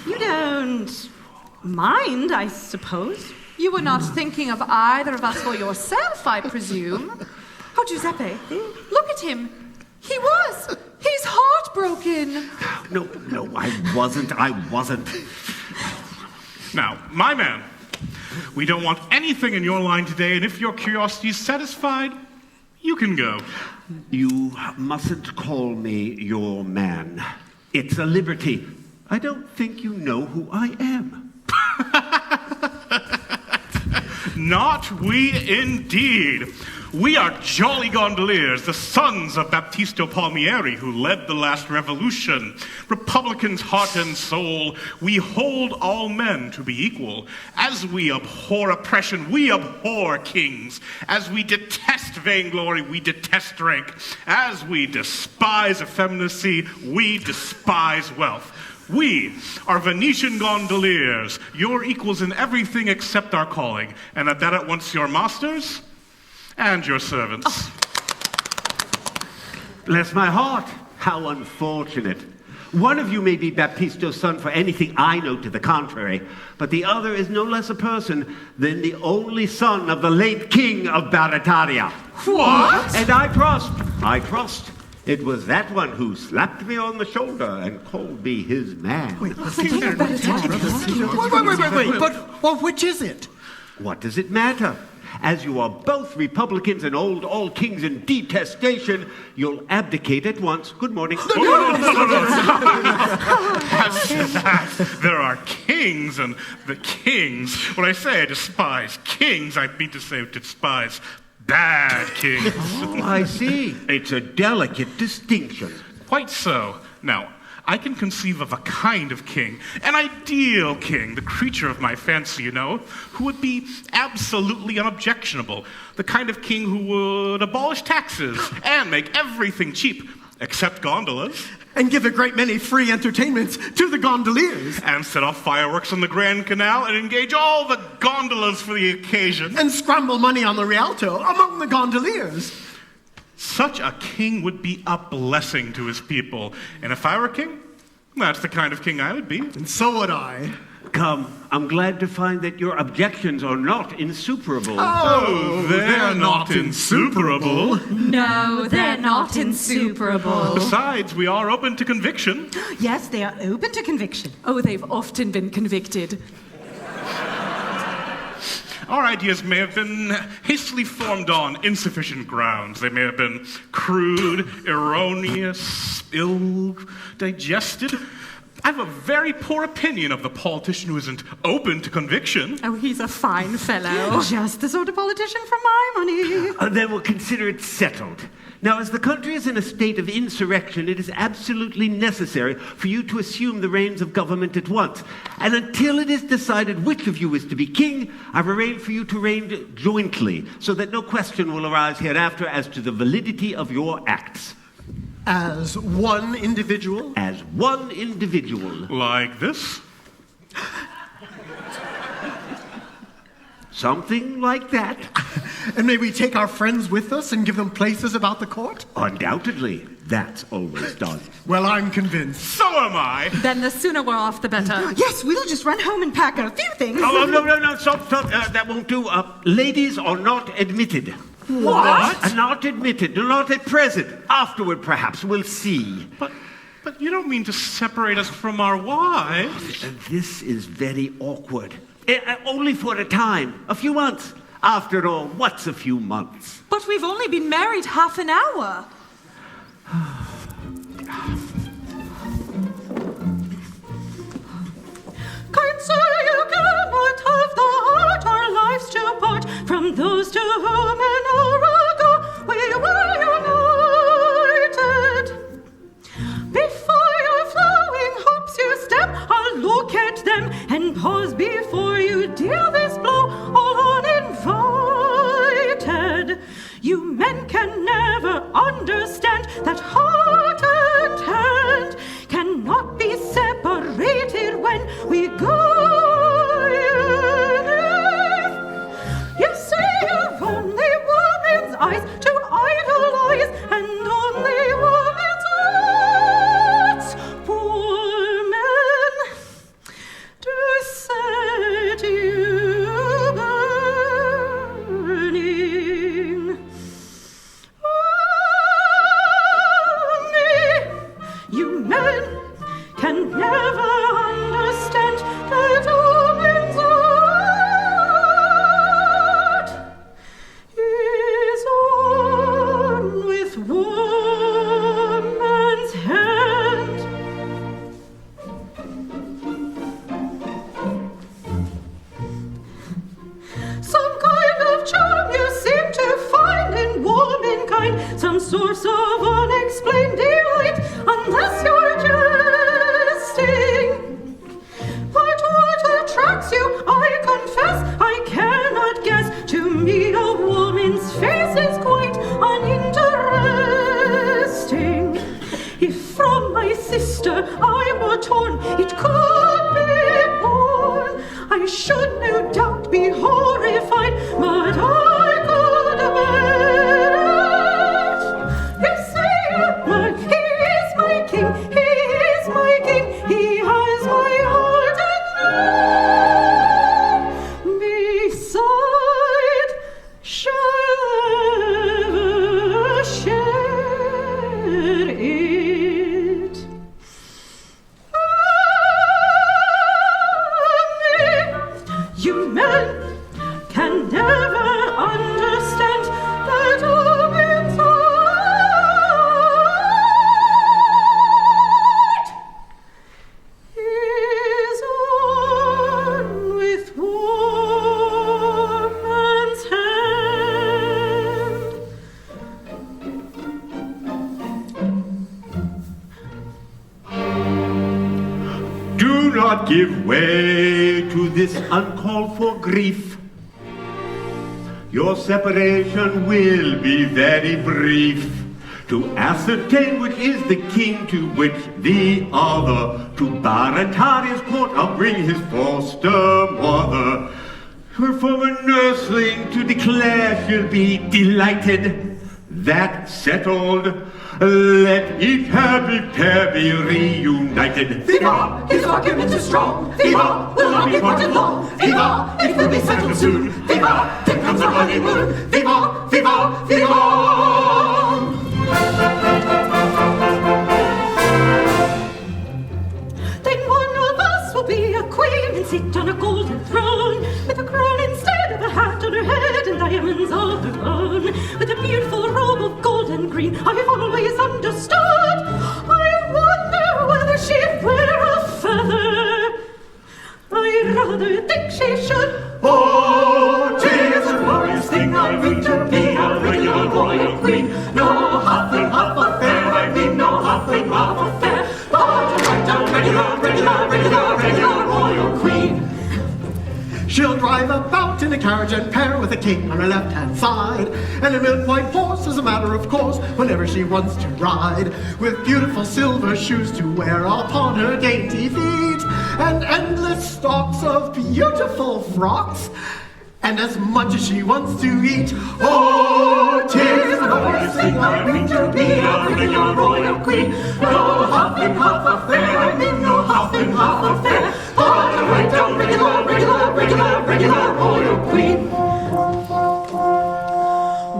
You don't mind, I suppose. You were not thinking of either of us for yourself, I presume. Oh, Giuseppe, look at him. He was. He's heartbroken. No, I wasn't. Now, my man, we don't want anything in your line today, and if your curiosity is satisfied, you can go. You mustn't call me your man. It's a liberty. I don't think you know who I am. Not we indeed. We are jolly gondoliers, the sons of Baptista Palmieri, who led the last revolution. Republicans heart and soul, we hold all men to be equal. As we abhor oppression, we abhor kings. As we detest vainglory, we detest rank. As we despise effeminacy, we despise wealth. We are Venetian gondoliers, your equals in everything except our calling, and at that at once your masters and your servants. Oh. Bless my heart. How unfortunate. One of you may be Baptisto's son for anything I know to the contrary, but the other is no less a person than the only son of the late king of Barataria. What? And I trust. It was that one who slapped me on the shoulder and called me his man. Wait, but which is it? What does it matter? As you are both Republicans and hold all kings in detestation, you'll abdicate at once. Good morning. There are kings and the kings. When I say I despise kings, I mean to say despise bad kings. Oh, I see. It's a delicate distinction. Quite so. Now, I can conceive of a kind of king, an ideal king, the creature of my fancy, you know, who would be absolutely unobjectionable, the kind of king who would abolish taxes and make everything cheap, except gondolas. And give a great many free entertainments to the gondoliers. And set off fireworks on the Grand Canal and engage all the gondolas for the occasion. And scramble money on the Rialto among the gondoliers. Such a king would be a blessing to his people. And if I were king, that's the kind of king I would be. And so would I. Come, I'm glad to find that your objections are not insuperable. Oh, they're not insuperable. No, they're not insuperable. Besides, we are open to conviction. Yes, they are open to conviction. Oh, they've often been convicted. Our ideas may have been hastily formed on insufficient grounds. They may have been crude, erroneous, ill-digested. I have a very poor opinion of the politician who isn't open to conviction. Oh, he's a fine fellow. Just the sort of politician for my money. Then we'll consider it settled. Now, as the country is in a state of insurrection, it is absolutely necessary for you to assume the reins of government at once. And until it is decided which of you is to be king, I've arranged for you to reign jointly, so that no question will arise hereafter as to the validity of your acts. As one individual? As one individual. Like this? Something like that. And may we take our friends with us and give them places about the court? Undoubtedly. That's always done. Well, I'm convinced. So am I. Then the sooner we're off, the better. Yes, we'll just run home and pack a few things. Oh, no, stop. That won't do. Ladies are not admitted. What? Not admitted. Not at present. Afterward, perhaps. We'll see. But you don't mean to separate us from our wives. This is very awkward. Only for a time. A few months. After all, what's a few months? But we've only been married half an hour. Kind sir, you cannot have the heart our lives to part from those to whom an hour ago we were united. Before your flowing hopes you step, I'll look at them and pause before you deal this blow all uninvited. You men can never understand that heart and hand cannot be separated when we go. You say you've only woman's eyes to idolize, and only woman's hearts, poor men, to set you burning. You men can never understand that woman's heart is one with woman's hand. Some kind of charm you seem to find in womankind, some source of unexplained delight, unless you're jesting. But what attracts you, I confess, I cannot guess. To me, a woman's face is quite uninteresting. If from my sister I were torn, it could be borne. I should no doubt be horrified, but I could bear it. You say not give way to this uncalled for grief. Your separation will be very brief. To ascertain which is the king, to which the other, to Barataria's court I'll bring his foster mother. Her former nursling to declare she'll be delighted. That settled, let each happy pair be reunited. Viva! His argument is strong. Viva! Will not be parted long. Viva! It will be settled soon. Viva! Then comes our honeymoon. Viva! Viva! Viva! Then one of us will be a queen and sit on a golden throne, with a crown instead of a hat on her head and diamonds of her own, with a beautiful robe of gold and green. I've always understood. I wonder whether she'd wear a feather. I rather think she should. Oh, 'tis a glorious thing, I mean to be a regular royal queen. No huff and huff affair, I mean no huff and huff affair, but a right down regular royal queen. She'll drive about in a carriage and pair with a king on her left-hand side, and a milk-white horse as a matter of course whenever she wants to ride, with beautiful silver shoes to wear upon her dainty feet, and endless stocks of beautiful frocks, and as much as she wants to eat. Oh, 'tis a glorious thing, I mean to be a regular royal queen. No huff and huff affair, I mean no huff and huff affair, but a right down regular royal queen.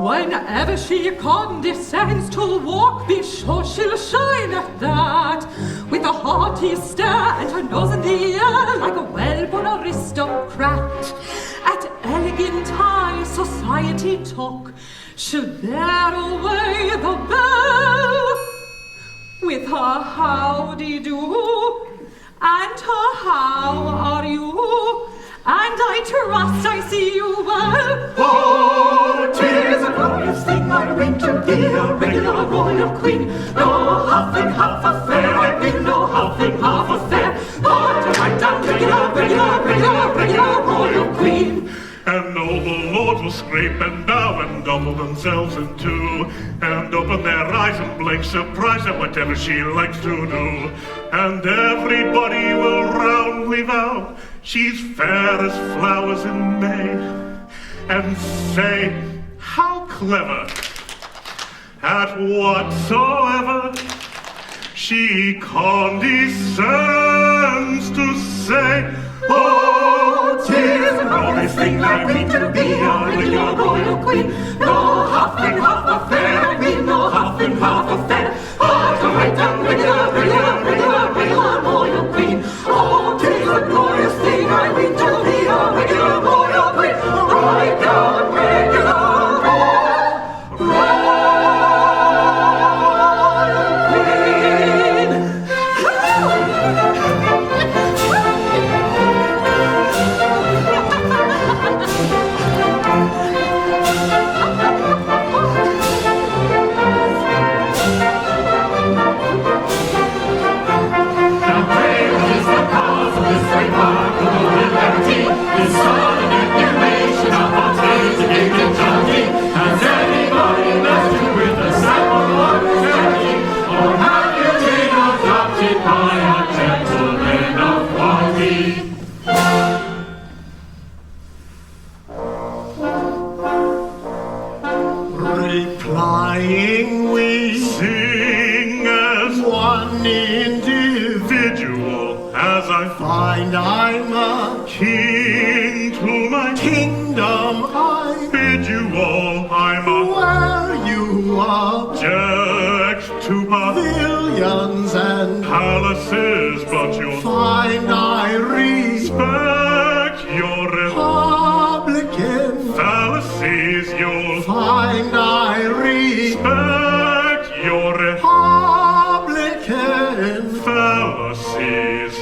Whenever she condescends to walk, be sure she'll shine at that, with a haughty stare and her nose in the air like a well-born aristocrat. At elegant high society talk, she'll bear away the bell with her howdy-do and her how are you, and I trust I see you well. Oh, 'tis a glorious thing, I mean to be a regular royal queen. No huff and huff affair, I mean no huff and huff affair, but a right down regular royal queen. And noble lords will scrape and bow and double themselves in two, and open their eyes in blank surprise at whatever she likes to do. And everybody will roundly vow she's fair as flowers in May, and say, how clever, at whatsoever she condescends to say. Oh, 'tis a glorious thing, I mean to be a regular royal queen. No huff and huff affair, I mean no huff and huff affair, but a right down regular royal queen. Oh, 'tis a glorious thing, I mean to be a regular royal queen. Right down regular royal Replying we Sing as one individual, as I find I'm a king to my kingdom. I bid you all, I'm a where you are, jack to pavilions and palaces, but you'll find I respect your republican. fallacies, you'll Find I respect your republican. fallacies.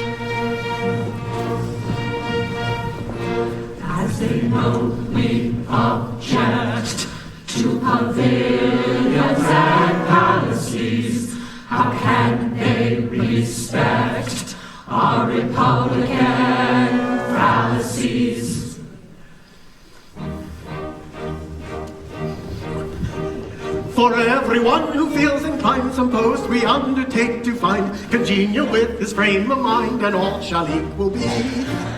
as they know we object to pavilions and palaces. How can they respect our Republican fallacies. For everyone who feels inclined, some post we undertake to find congenial with his frame of mind, and all shall equal be.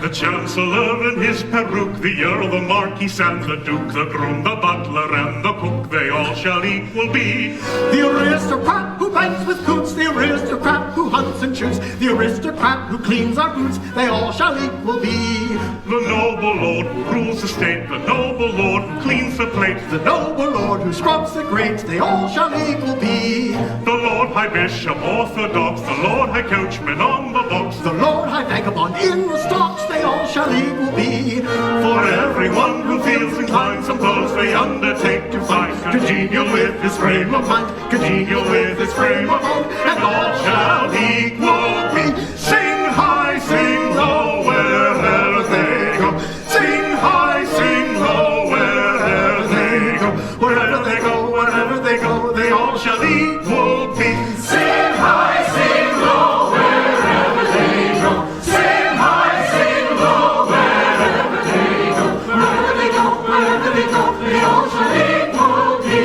The Chancellor in his peruke, the Earl, the Marquis, and the Duke, the groom, the butler, and the cook, they all shall equal be. The aristocrat who banks with coots, the aristocrat who hunts and shoots, the aristocrat who cleans our boots, they all shall equal be. The noble lord who rules the state, the noble lord who cleans the plate, The noble lord who scrubs the grate, they all shall equal be. the Lord High Bishop Orthodox, the Lord High Coachman on the box, The Lord High Vagabond in the stocks, they all shall equal be. for everyone who feels inclined, some post they undertake to find congenial with his frame of mind, congenial with his frame of mind, and all shall equal be. Sing high, sing low, wherever they go. Sing high, sing low, wherever they go. Wherever they go, wherever they go, they all shall equal be. Sing high, sing low, wherever they go. Sing high, sing low, wherever they go. Wherever they go, wherever they go, they all shall equal be.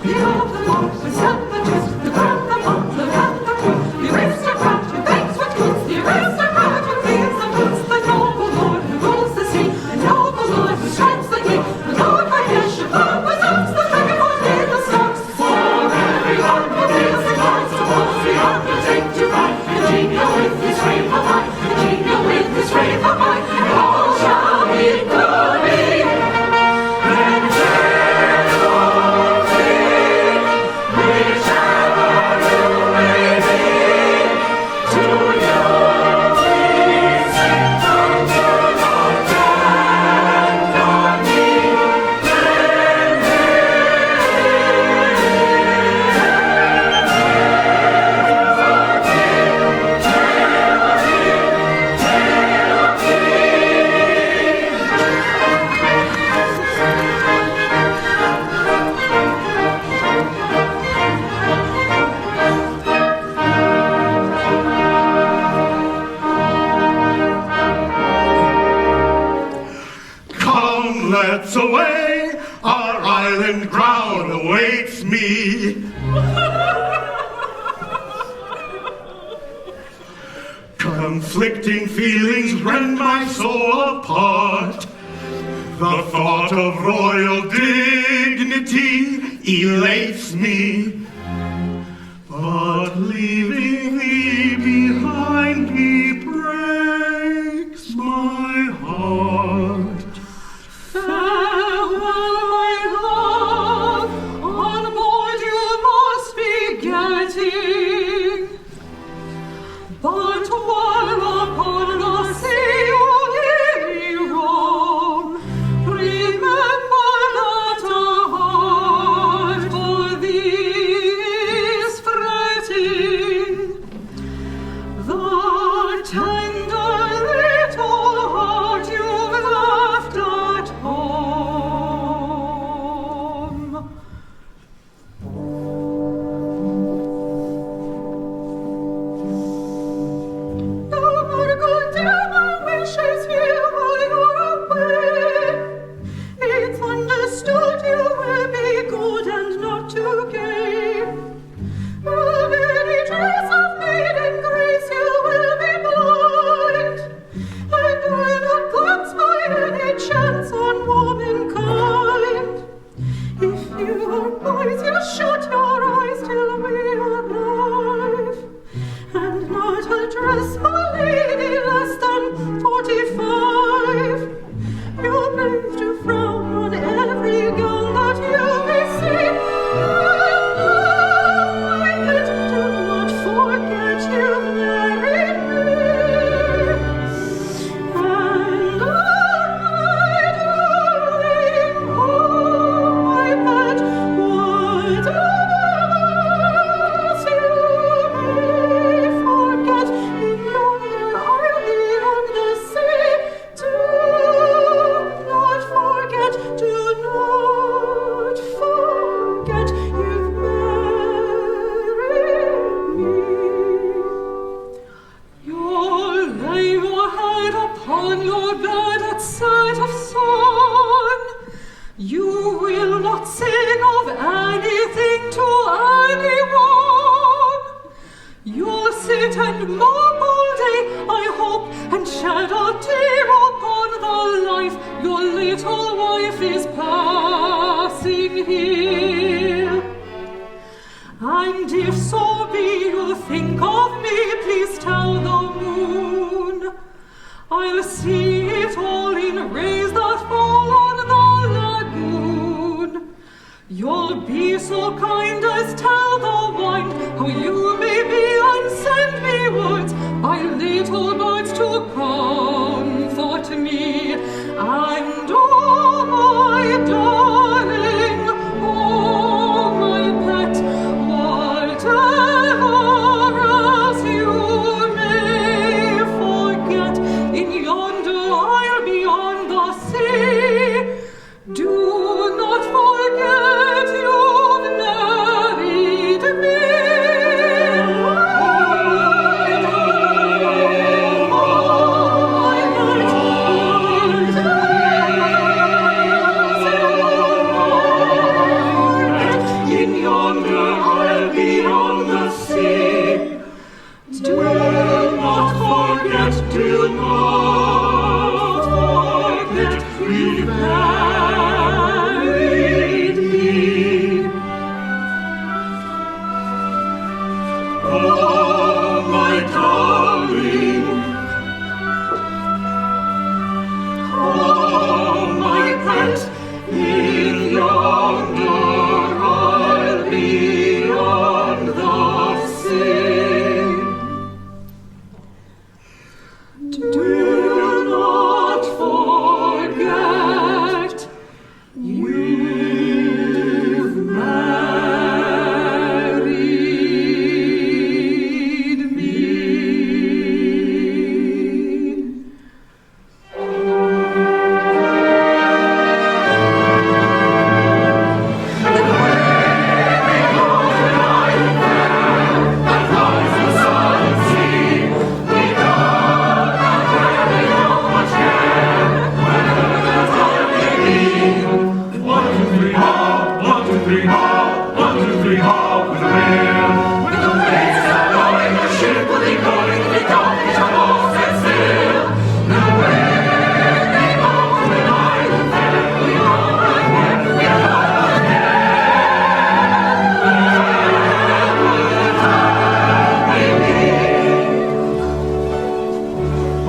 The Orthodox, the separatist, the grand, the monk, the grand, the cook, the aristocrat who banks with goods, the aristocrat who cleans the boots, the noble lord who rules the sea, the noble lord who strikes the gate, the Lord High Bishop of the stocks, the vagabond in the stocks. For everyone who feels inclined, suppose we undertake to find congenial with his frame of mind, congenial with his frame of mind, and all shall equal be. And whichever you may be, to you we sing unto Lord and on me. Come, let's away, our island ground awaits me. Conflicting feelings rend my soul apart. The thought of royal dignity elates me. But leaving thee behind me breaks my heart. Farewell, my love, on board you must be getting. But while upon the sea you nearly roam, remember that a heart for thee is fretting. The tender little heart you've left at home. Never good dear, my wishes here while you're away. It's understood you will be good and not too gay. Of any trace of maiden grace you will be blind, and will not glance by any chance on womankind. If you are wise, you shut your eyes till we arrive, and not address a lady less than 45. You're brave to frown on every gun that you may see. I bid do not forget you married me. And I, darling, oh, I bet whatever anything to anyone. You'll sit and mope all day, I hope, and shed a tear upon the life your little wife is passing here. And if so be you think of me, please tell the moon. I'll see it all in rays that fall on the lagoon. You'll be so kind as tell the wind how you may be, and send me words by little birds to comfort me. And oh my darling, oh my pet, whatever else you may forget, in yonder isle beyond the sea, do not forget you've married me. In yonder isle beyond the sea, do not forget, do not forget, you've married me. Oh, my darling, oh, my pet, in yonder isle beyond the sea, do not forget you've married me.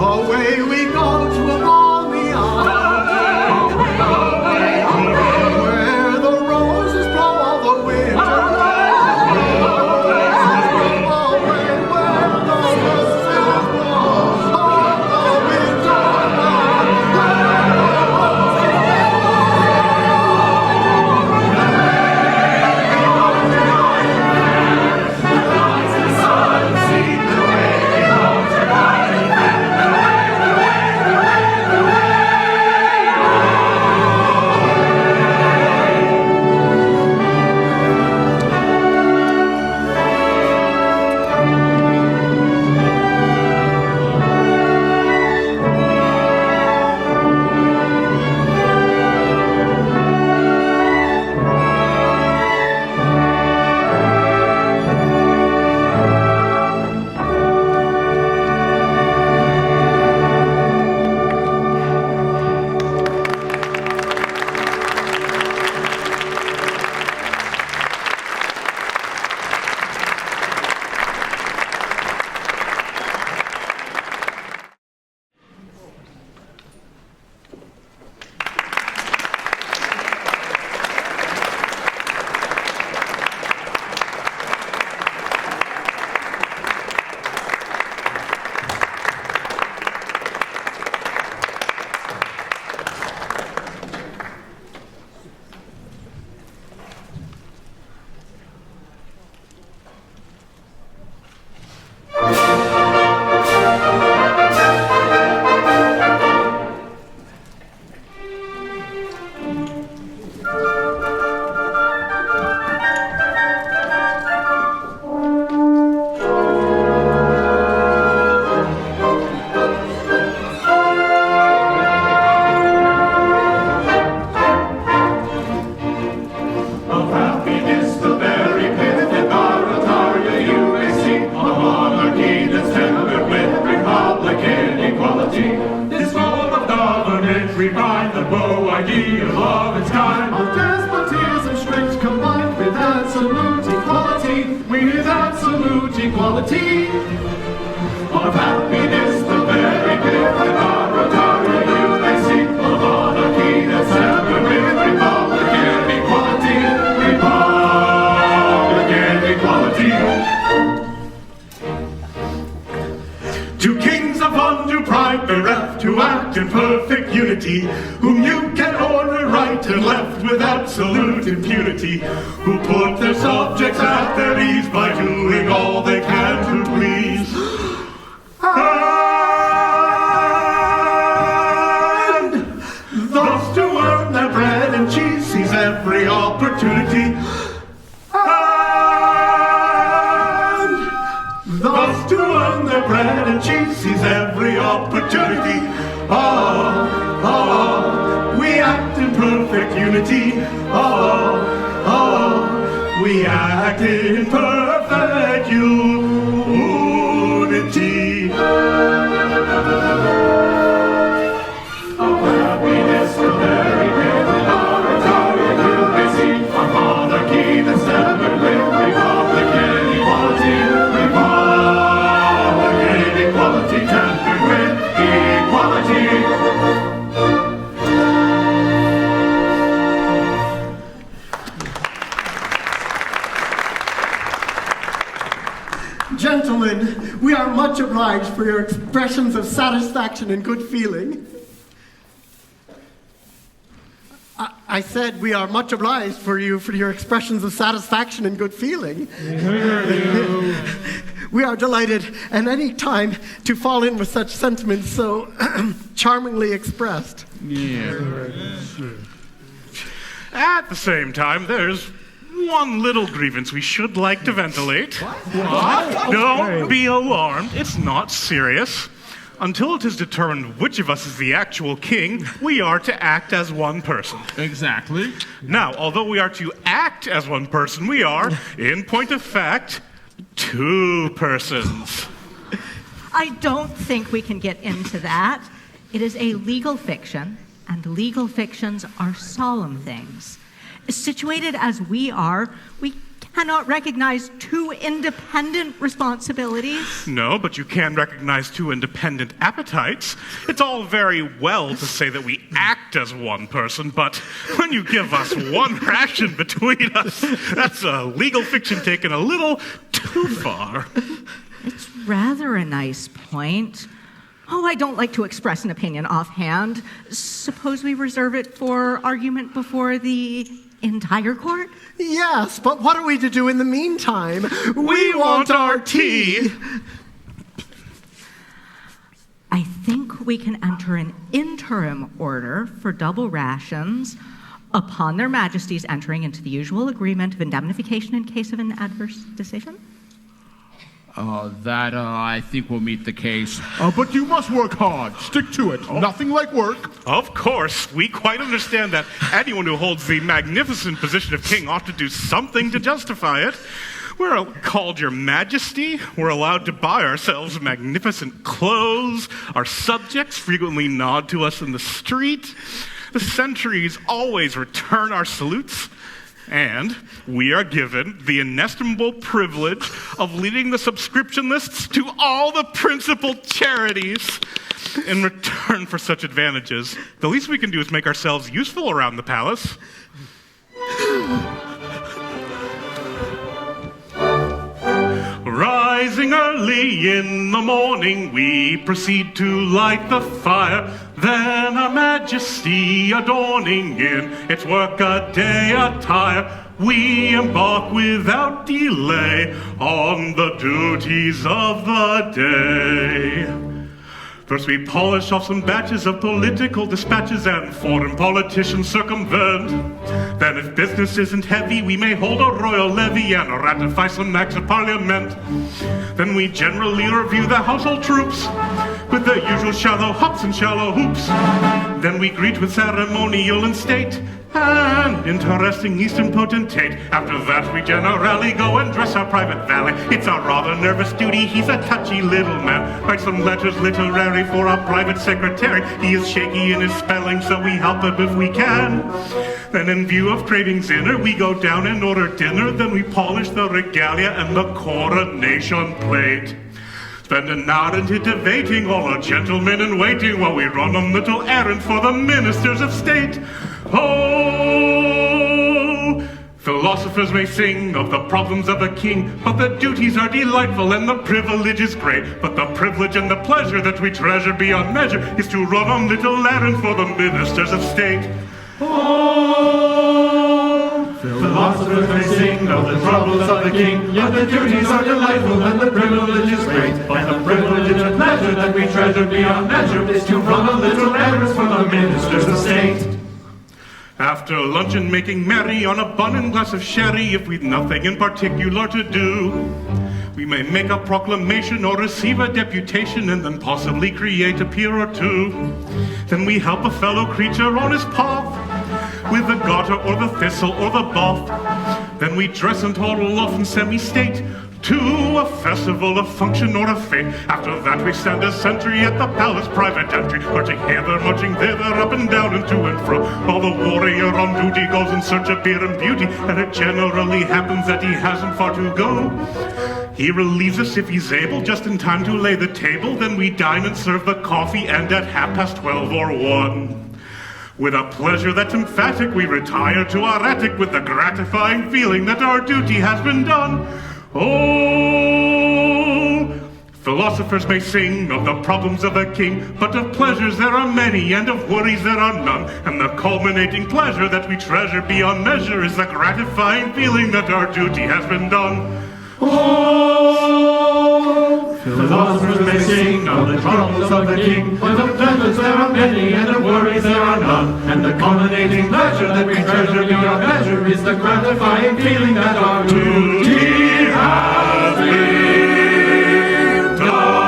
Away we go to a balmy isle, where the roses blow all the winter round. absolute equality of happiness, the very gift of our rotary youth. They seek a monarchy that's severed with Republican equality, Republican equality. Two kings of undue pride bereft to act in perfect unity, whom you can order right and left with absolute impunity, who put their subjects at their ease by doing all they can to please. And thus to earn their bread and cheese seize every opportunity. And thus to earn their bread and cheese seize every opportunity. We act in perfect unity. We act in perfect unity. Of happiness, the very gift of our rotary youth. They seek a monarchy that's severed with Republican equality, Republican equality, tempered with equality. Gentlemen, we are much obliged for your expressions of satisfaction and good feeling. I said we are much obliged for your expressions of satisfaction and good feeling. We are delighted at any time to fall in with such sentiments so charmingly expressed. At the same time, there's one little grievance we should like to ventilate. What? Don't be alarmed. It's not serious. Until it is determined which of us is the actual king, we are to act as one person. Exactly. Now, although we are to act as one person, we are, in point of fact, two persons. I don't think we can get into that. It is a legal fiction, and legal fictions are solemn things. Situated as we are, we cannot recognize two independent responsibilities. No, but you can recognize two independent appetites. It's all very well to say that we act as one person, but when you give us one ration between us, that's a legal fiction taken a little too far. It's rather a nice point. Oh, I don't like to express an opinion offhand. Suppose we reserve it for argument before the entire court? Yes, but what are we to do in the meantime? We want our tea. I think we can enter an interim order for double rations upon their majesties entering into the usual agreement of indemnification in case of an adverse decision. That I think will meet the case. But you must work hard. Stick to it. Nothing like work. Of course. We quite understand that anyone who holds the magnificent position of king ought to do something to justify it. We're called Your Majesty. We're allowed to buy ourselves magnificent clothes. Our subjects frequently nod to us in the street. The sentries always return our salutes. And we are given the inestimable privilege of leading the subscription lists to all the principal charities. In return for such advantages, the least we can do is make ourselves useful around the palace. Rising early in the morning, we proceed to light the fire. Then our majesty adorning in its work-a-day attire, we embark without delay on the duties of the day. First we polish off some batches of political dispatches and foreign politicians circumvent. Then if business isn't heavy, we may hold a royal levy and ratify some acts of parliament. Then we generally review the household troops with the usual shallow hops and shallow hoops. Then we greet with ceremonial and state, An interesting Eastern potentate. After that we generally go and dress our private valet. It's a rather nervous duty, he's a touchy little man. Writes some letters literary for our private secretary. He is shaky in his spelling, so we help him if we can. Then in view of cravings inner, we go down and order dinner. Then we polish the regalia and the coronation plate. Spend an hour in titivating all our gentlemen in waiting while we run a little errand for the ministers of state. Oh, philosophers may sing of the problems of a king, but the duties are delightful and the privilege is great. But the privilege and the pleasure that we treasure beyond measure is to run a little errand for the ministers of state. Oh, philosophers may sing of the troubles of the king, yet the duties are delightful and the privilege is great. But the privilege and pleasure that we treasure beyond measure is to run a little errands for the ministers of state. After luncheon, making merry on a bun and glass of sherry, if we've nothing in particular to do, we may make a proclamation or receive a deputation and then possibly create a peer or two. Then we help a fellow creature on his path with the garter or the thistle or the buff. Then we dress and toddle off in semi-state to a festival, a function, or a fete. After that we stand a sentry at the palace private entry, marching hither, marching thither, up and down and to and fro, while the warrior on duty goes in search of beer and beauty, and it generally happens that he hasn't far to go. He relieves us if he's able, just in time to lay the table. Then we dine and serve the coffee, and at 12:30 or 1. With a pleasure that's emphatic, we retire to our attic with the gratifying feeling that our duty has been done. Oh, philosophers may sing of the problems of a king, but of pleasures there are many, and of worries there are none. And the culminating pleasure that we treasure beyond measure is the gratifying feeling that our duty has been done. Oh, philosophers may sing of the troubles of the king, but of pleasures there are many, and of worries there are none. And the culminating pleasure that we treasure beyond measure is the gratifying feeling that our duty has been done.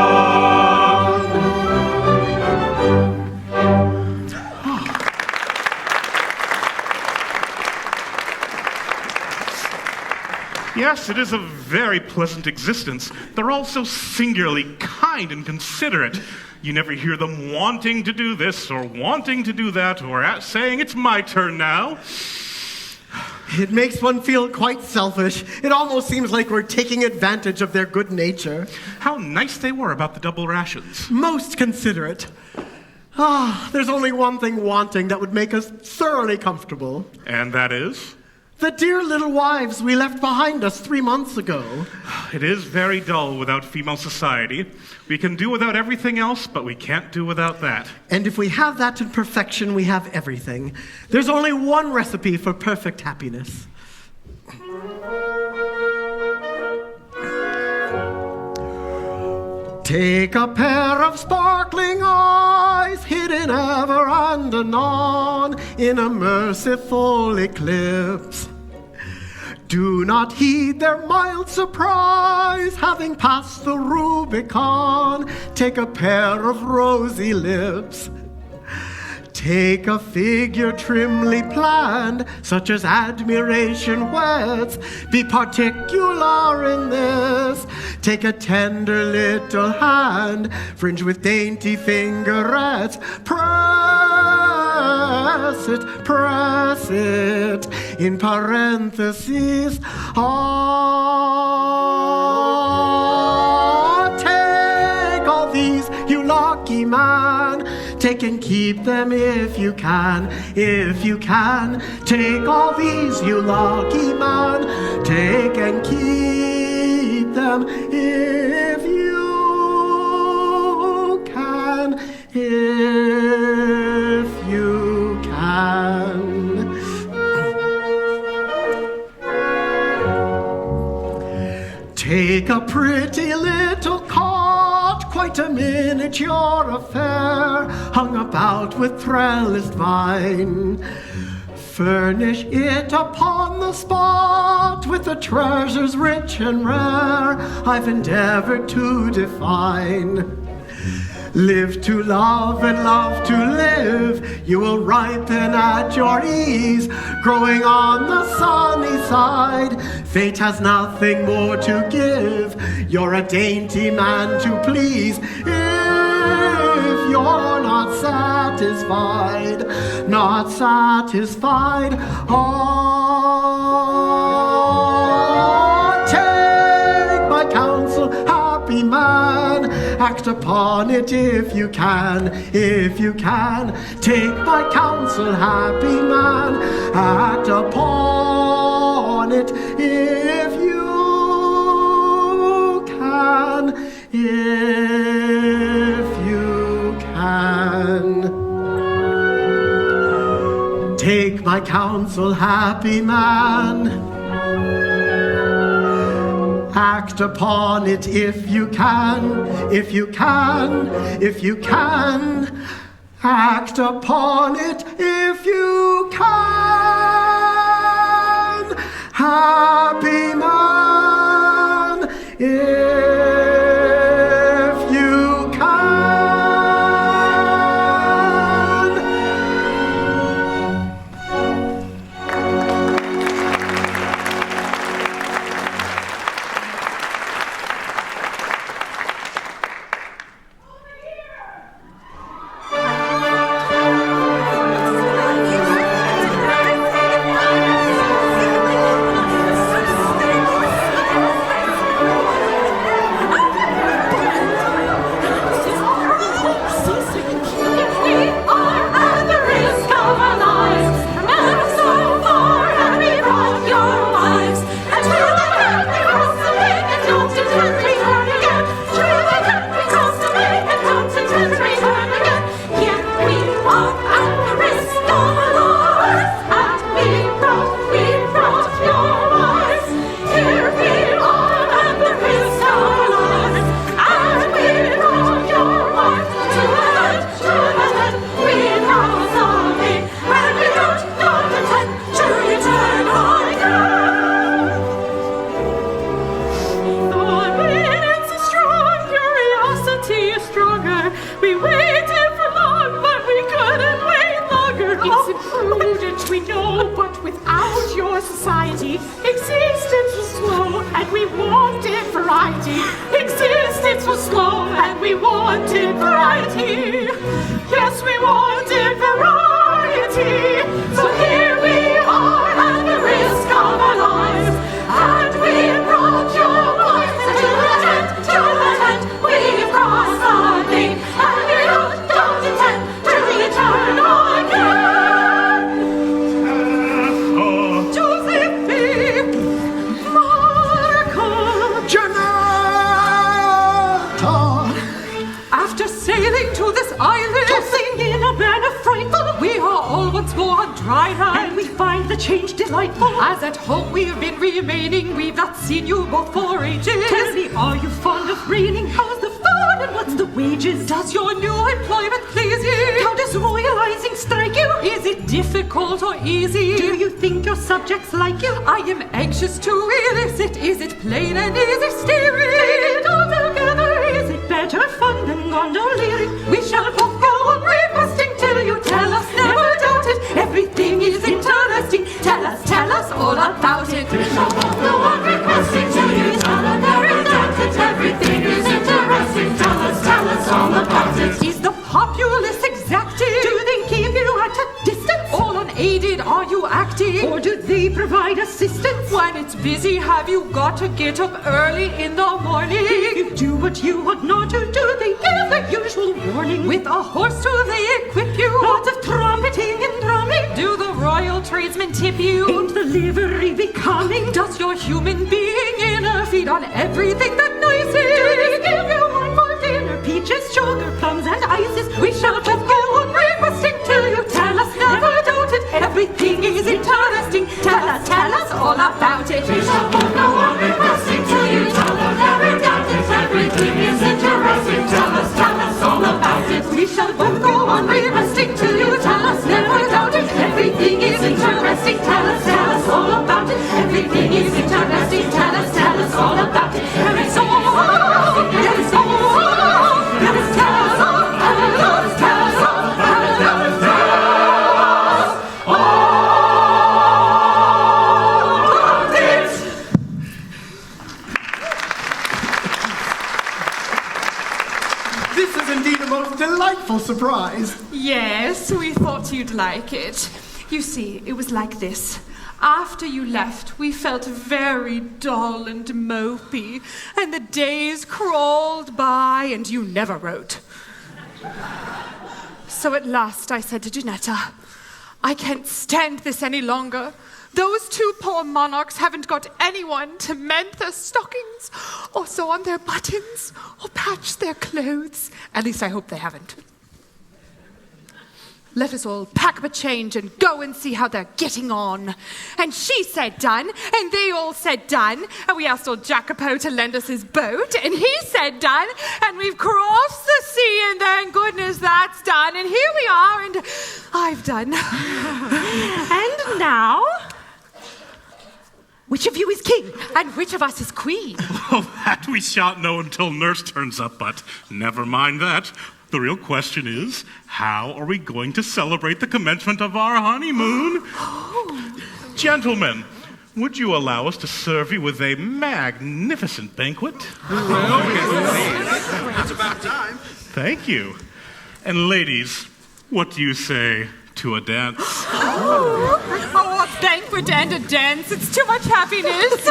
Yes, it is a very pleasant existence. They're all so singularly kind and considerate. You never hear them wanting to do this or wanting to do that or saying, "It's my turn now." It makes one feel quite selfish. It almost seems like we're taking advantage of their good nature. How nice they were about the double rations. Most considerate. There's only one thing wanting that would make us thoroughly comfortable. And that is? The dear little wives we left behind us 3 months ago. It is very dull without female society. We can do without everything else, but we can't do without that. And if we have that in perfection, we have everything. There's only one recipe for perfect happiness. Take a pair of sparkling eyes, hidden ever and anon in a merciful eclipse. Do not heed their mild surprise, having passed the Rubicon. Take a pair of rosy lips. Take a figure trimly planned, such as admiration whets. Be particular in this. Take a tender little hand, fringed with dainty fingerets. Press it, in parentheses. Take all these, you lucky man. Take and keep them if you can, if you can. Take all these, you lucky man. Take and keep them if you can, if you can. Take a pretty little cot, quite a miniature affair, hung about with trellised vine. Furnish it upon the spot with the treasures rich and rare I've endeavored to define. Live to love and love to live. You will ripen at your ease, growing on the sunny side. Fate has nothing more to give. You're a dainty man to please. If you're not satisfied, take my counsel, happy man. Act upon it if you can. Take my counsel, happy man. Act upon it if you can. Take my counsel, happy man. Act upon it if you can. Act upon it if you can. Happy man, if you can. As at home we've been remaining, we've not seen you both for ages. Tell me, are you fond of reading? How's the fun and what's the wages? Does your new employment please you? How does royalizing strike you? Is it difficult or easy? Do you think your subjects like you? I am anxious to elicit. Is it plain and easy steering? Take it all together, is it better fun than gondoliering? We shall both go on requesting till you tell us, never doubt it. Everything is interesting. Tell us all about it. We shall both go on requesting till you tell us, never doubt it. Everything is interesting. Tell us all about it. Is the populace exacting? Do they keep you at a distance? All unaided are you acting? Or do they provide assistance? When it's busy, have you got to get up early in the morning? If you do what you ought not to do, they give the usual warning. With a horse do they equip you? Lots of trumpeting and drumming. Do the royal tradesmen tip you? Ain't the livery becoming? Does your human being inner feed on everything that noisy? Do they give you wine for dinner? Peaches, sugar, plums, and ices. We shall both go on requesting till you tell us, never doubt it. Everything is interesting. Tell us all about it. We shall both go on requesting till you tell us, never doubt it. Everything is interesting. Tell us all about it. We shall both go on requesting till you tell us, never doubt it. Everything is interesting. Tell us all about it. Everything is interesting. Tell us all about it. There is all. There is all. There is tell us all. delightful surprise. Yes, we thought you'd like it. You see, it was like this. After you left, we felt very dull and mopey, and the days crawled by, and you never wrote. So at last I said to Janetta, I can't stand this any longer. Those two poor monarchs haven't got anyone to mend their stockings, or sew on their buttons, or patch their clothes. At least I hope they haven't. Let us all pack up a change and go and see how they're getting on. And she said done, and they all said done, and we asked old Jacopo to lend us his boat, and he said done, and we've crossed the sea, and thank goodness that's done, and here we are, and I've done. And now, which of you is king, and which of us is queen? Well, that we shan't know until Nurse turns up, but never mind that. The real question is, how are we going to celebrate the commencement of our honeymoon? Gentlemen, would you allow us to serve you with a magnificent banquet? It's about time. Thank you. And ladies, what do you say to a dance? Oh, a banquet and a dance. It's too much happiness.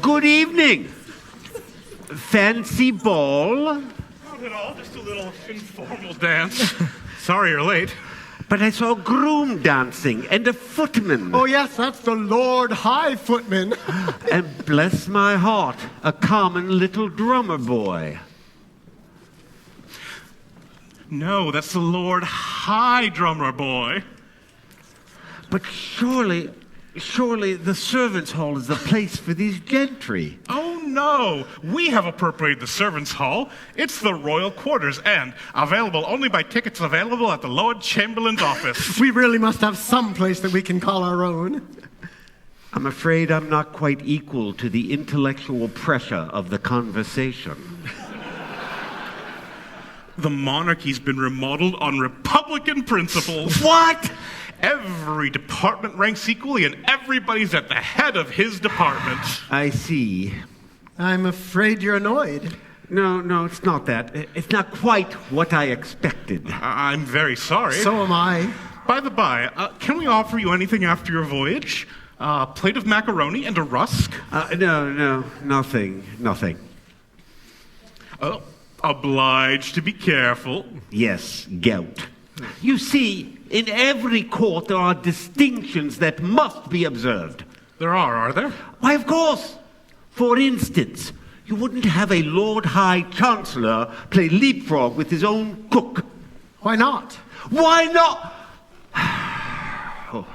Good evening. Fancy ball? Not at all, just a little informal dance. Sorry you're late. But I saw a groom dancing and a footman. Oh, yes, that's the Lord High Footman. And bless my heart, a common little drummer boy. No, that's the Lord High Drummer Boy. But surely the servants' hall is the place for these gentry. Oh, no. We have appropriated the servants' hall. It's the royal quarters and available only by tickets available at the Lord Chamberlain's office. We really must have some place that we can call our own. I'm afraid I'm not quite equal to the intellectual pressure of the conversation. The monarchy's been remodeled on Republican principles. What? Every department ranks equally, and everybody's at the head of his department. I see. I'm afraid you're annoyed. No, it's not that. It's not quite what I expected. I'm very sorry. So am I. By the by, can we offer you anything after your voyage? A plate of macaroni and a rusk? No, nothing. Oh, obliged to be careful. Yes, gout. You see, in every court there are distinctions that must be observed. There are there? Why, of course. For instance, you wouldn't have a Lord High Chancellor play leapfrog with his own cook. Why not? Why not? Oh.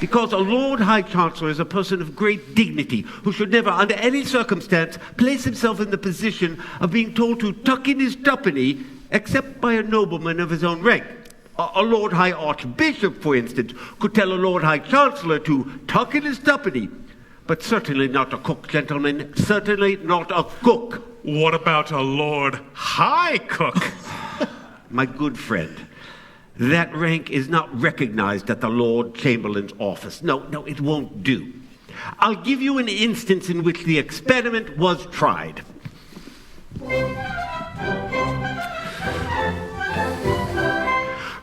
Because a Lord High Chancellor is a person of great dignity who should never, under any circumstance, place himself in the position of being told to tuck in his tuppenny except by a nobleman of his own rank. A Lord High Archbishop, for instance, could tell a Lord High Chancellor to tuck in his tuppenny, but certainly not a cook, gentlemen, certainly not a cook. What about a Lord High Cook? My good friend, that rank is not recognized at the Lord Chamberlain's office. No, it won't do. I'll give you an instance in which the experiment was tried.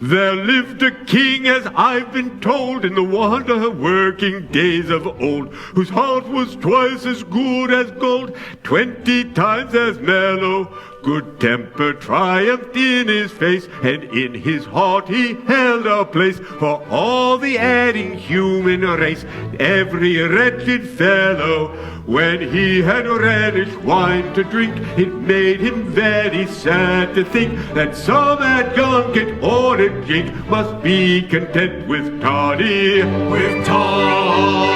There lived a king, as I've been told, in the wonder-working days of old, whose heart was twice as good as gold, 20 times as mellow. Good temper triumphed in his face, and in his heart he held a place for all the erring human race, every wretched fellow. When he had relished wine to drink, it made him very sad to think that some had junket or a jink must be content with toddy. With toddy,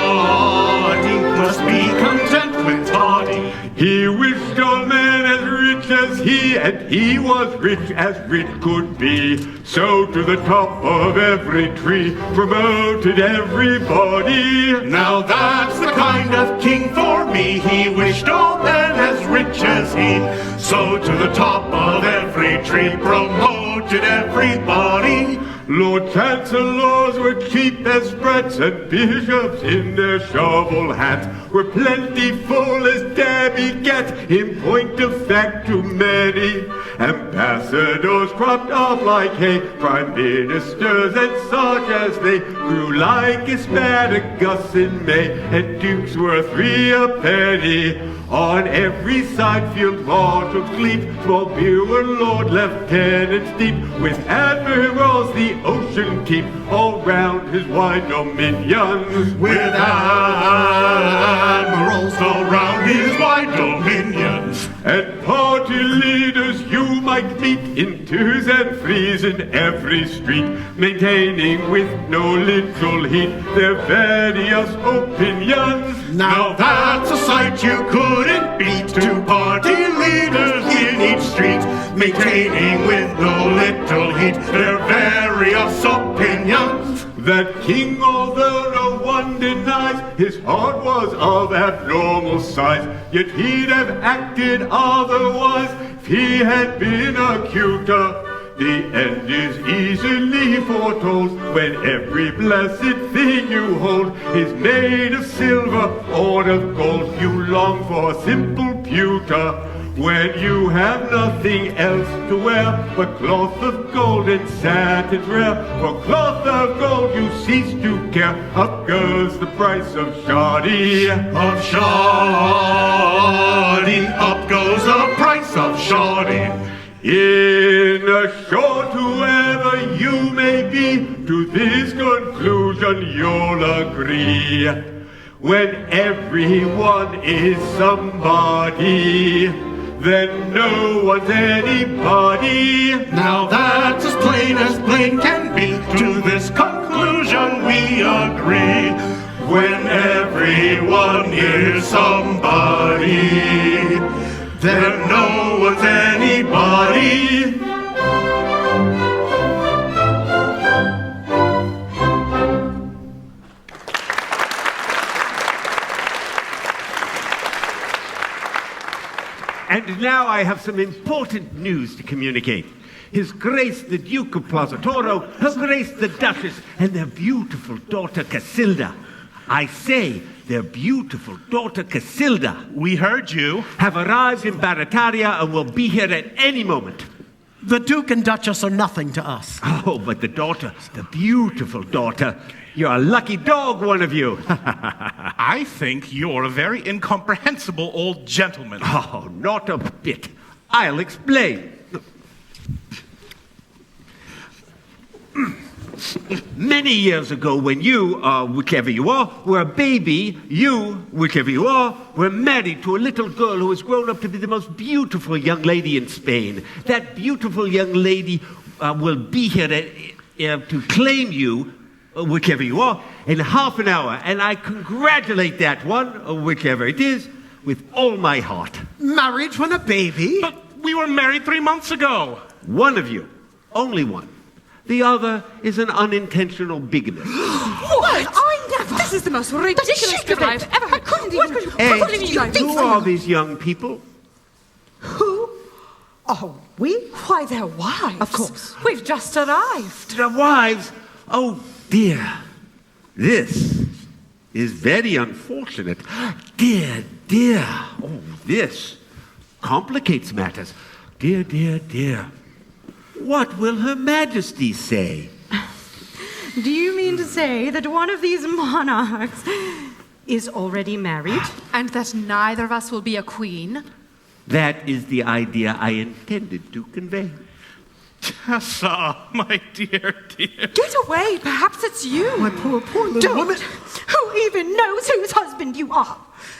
must be content with toddy. He wished all men as rich as he, and he was rich as rich could be. So to the top of every tree promoted everybody. Now that's the kind of king for me. He wished all men as rich as he. So to the top of every tree promoted everybody. Lord Chancellors were cheap as sprats, and bishops in their shovel hats were plentiful as Dabby Gat. In point of fact, too many ambassadors cropped up like hay, prime ministers and such as they grew like asparagus in May, and dukes were 3 a penny. On every side field marshals gleamed, small beer and Lord Lieutenants deep, with admirals the ocean keep all round his wide dominions. With admirals all round his wide dominions. And party leaders you might meet in 2s and 3s in every street, maintaining with no little heat their various opinions. Now that's a sight you couldn't beat. 2 party leaders in each street, maintaining with no little heat their various opinions. That king, although no one denies his heart was of abnormal size, yet he'd have acted otherwise if he had been acuter. The end is easily foretold when every blessed thing you hold is made of silver or of gold. You long for simple pewter when you have nothing else to wear but cloth of gold and satin rare. For cloth of gold you cease to care. Up goes the price of shoddy. Of shoddy, up goes the price of shoddy. In a short, whoever you may be, to this conclusion you'll agree. When everyone is somebody, then no one's anybody. Now that's as plain can be. To this conclusion we agree. When everyone is somebody, then no one's anybody. And now I have some important news to communicate. His Grace the Duke of Plaza Toro, Her Grace the Duchess, and their beautiful daughter Casilda. I say, their beautiful daughter Casilda. We heard you. Have arrived in Barataria and will be here at any moment. The Duke and Duchess are nothing to us. Oh, but the daughter, the beautiful daughter. You're a lucky dog, one of you. I think you're a very incomprehensible old gentleman. Oh, not a bit. I'll explain. Many years ago, when you, whichever you are, were a baby, you, whichever you are, were married to a little girl who has grown up to be the most beautiful young lady in Spain. That beautiful young lady will be here to claim you, whichever you are, in half an hour. And I congratulate that one, whichever it is, with all my heart. Marriage when a baby? But we were married 3 months ago. One of you. Only one. The other is an unintentional bigamist. What? I never. This is the most ridiculous thing I've ever heard. Who are these young people? Who? Oh, we? Why, their wives. Of course. We've just arrived. Their wives? Oh, dear. This is very unfortunate. Dear, dear. Oh, this complicates matters. Dear, dear, dear. What will Her Majesty say? Do you mean to say that one of these monarchs is already married? And that neither of us will be a queen? That is the idea I intended to convey. Tessa, my dear. Get away. Perhaps it's you. My poor little woman. Who even knows whose husband you are?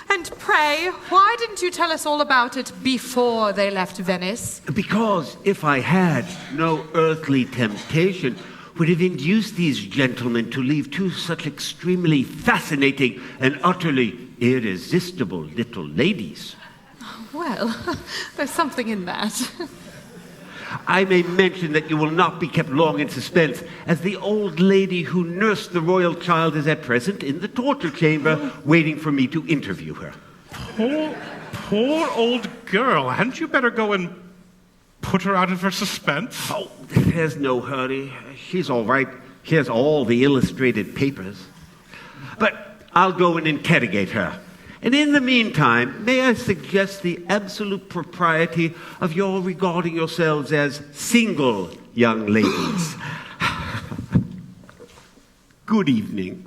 And pray, why didn't you tell us all about it before they left Venice? Because if I had, no earthly temptation would have induced these gentlemen to leave two such extremely fascinating and utterly irresistible little ladies. Well, there's something in that. I may mention that you will not be kept long in suspense, as the old lady who nursed the royal child is at present in the torture chamber, waiting for me to interview her. Poor old girl. Hadn't you better go and put her out of her suspense? Oh, there's no hurry. She's all right. She has all the illustrated papers. But I'll go and interrogate her. And in the meantime, may I suggest the absolute propriety of your regarding yourselves as single young ladies. Good evening.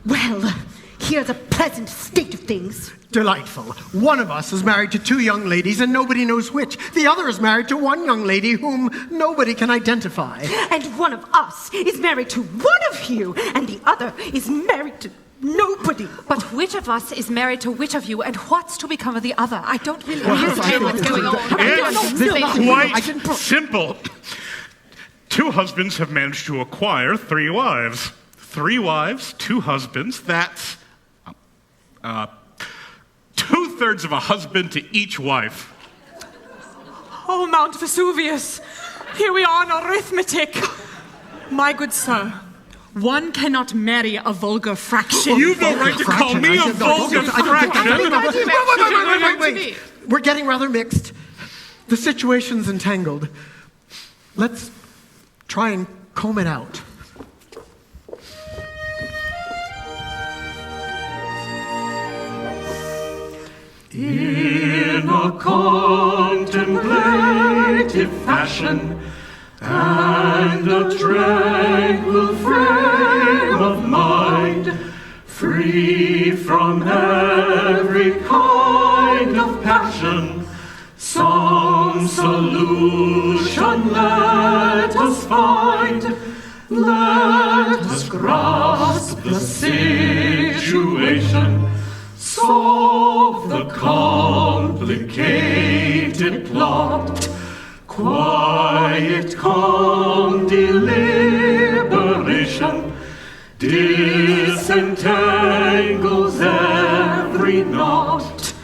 Well, here's a pleasant state of things. Delightful. One of us is married to two young ladies and nobody knows which. The other is married to one young lady whom nobody can identify. And one of us is married to one of you, and the other is married to nobody. But which of us is married to which of you, and what's to become of the other? I don't really understand what's going on. It's quite simple. 2 husbands have managed to acquire 3 wives. 3 wives, 2 husbands, that's 2/3 of a husband to each wife. Oh, Mount Vesuvius, here we are in arithmetic. My good sir, one cannot marry a vulgar fraction. You've no right to call me a vulgar fraction. Wait. We're getting rather mixed. The situation's entangled. Let's try and comb it out. In a contemplative fashion and a tranquil frame of mind, free from every kind of passion, some solution let us find. Let us grasp the situation, solve the complicated plot. Quiet, calm deliberation disentangles every knot.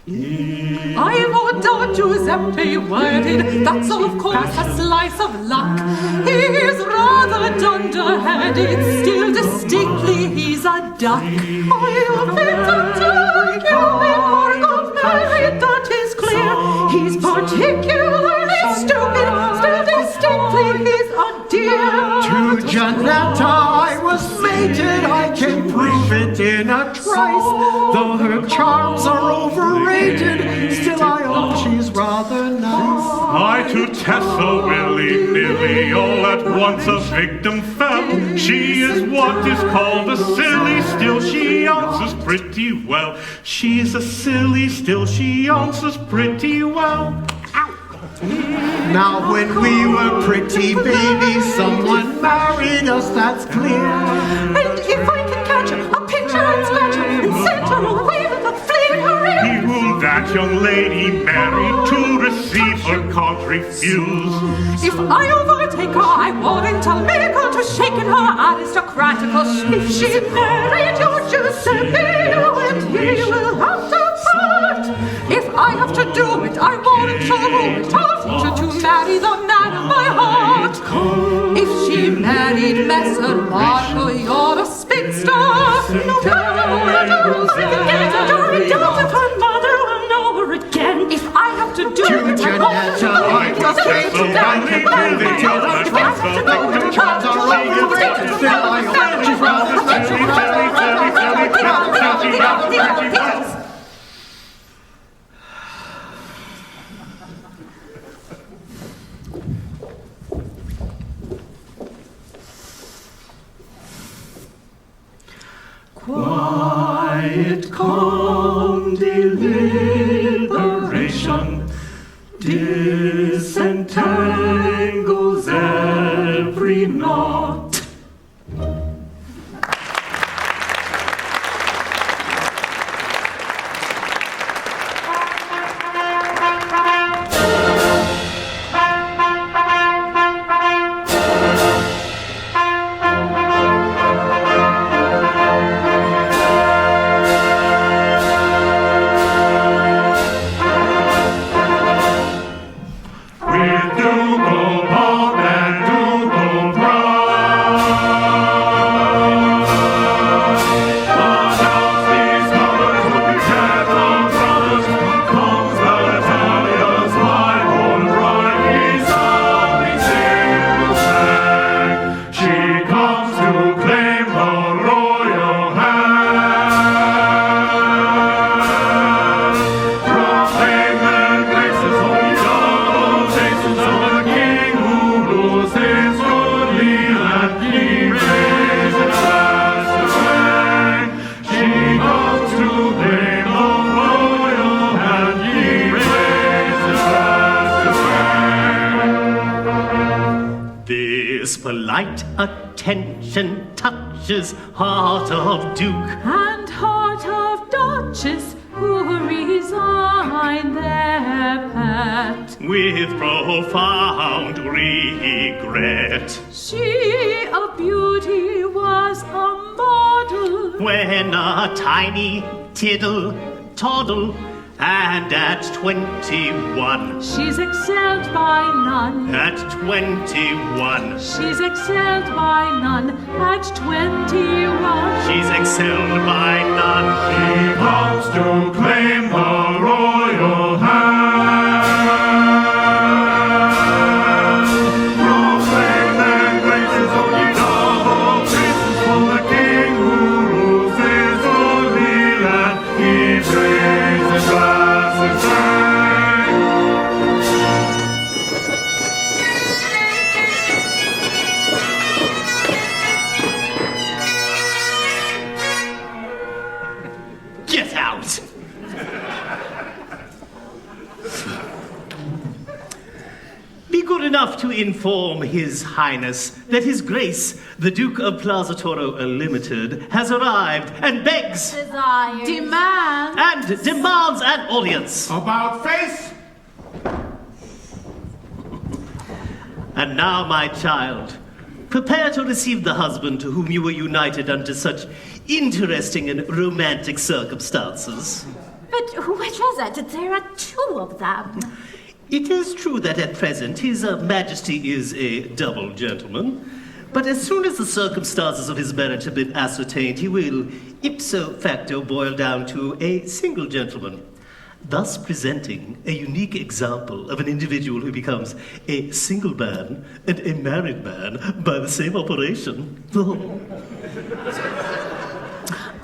I am Lord Don Giuseppe wedded. That's all, of course, a slice of luck. He's rather dunderheaded, still distinctly he's a duck. I have been to take you in Morgan married, that is clear. He's particularly stupid, still distinctly he's a dear. To Janetta I was mated, I can prove it in a trice. Though her charms are overrated, still I own she's rather nice. I to Tessa willy-nilly all at once a victim fell. She is what is called a silly, still she answers pretty well. She's a silly, still she answers pretty well. Now when we were pretty babies, someone married us, that's clear. And if I can catch a picture and snatch her and send her away with a fleeing career. He whom that young lady married to deceiver can't refuse. If I overtake her, I warrant I'll make her to shaken her aristocratical shape. If she married your Giuseppe, you and he will have to part. If I have to do it, I warrant I'll rule it. I'll teach her to marry the man of my heart. If she married Messer Marco, you're a spinster. No matter what I can get her to reduce it, her mother will know her again. If I have to do it, I won't do it. If I have to do it, I won't do it. If I have to do it, I won't do it. Quiet, calm deliberation disentangles every knot. Polite attention touches heart of Duke and heart of Duchess, who resign their pet with profound regret. She of beauty was a model when a tiny toddle, and at 21 she's excelled by none. At 21 she's excelled by none. At 21 she's excelled by none. She comes to claim the royal hand. Proclaim the graces of ye double faces for the king who rules this holy land. He praises glasses Get out! Be good enough to inform His Highness that His Grace, the Duke of Plaza Toro Unlimited, has arrived and begs, Desires, demands an audience. About face? And now, my child, prepare to receive the husband to whom you were united under such interesting and romantic circumstances. But which is it? There are two of them. It is true that at present His Majesty is a double gentleman, but as soon as the circumstances of his marriage have been ascertained, he will ipso facto boil down to a single gentleman, thus presenting a unique example of an individual who becomes a single man and a married man by the same operation.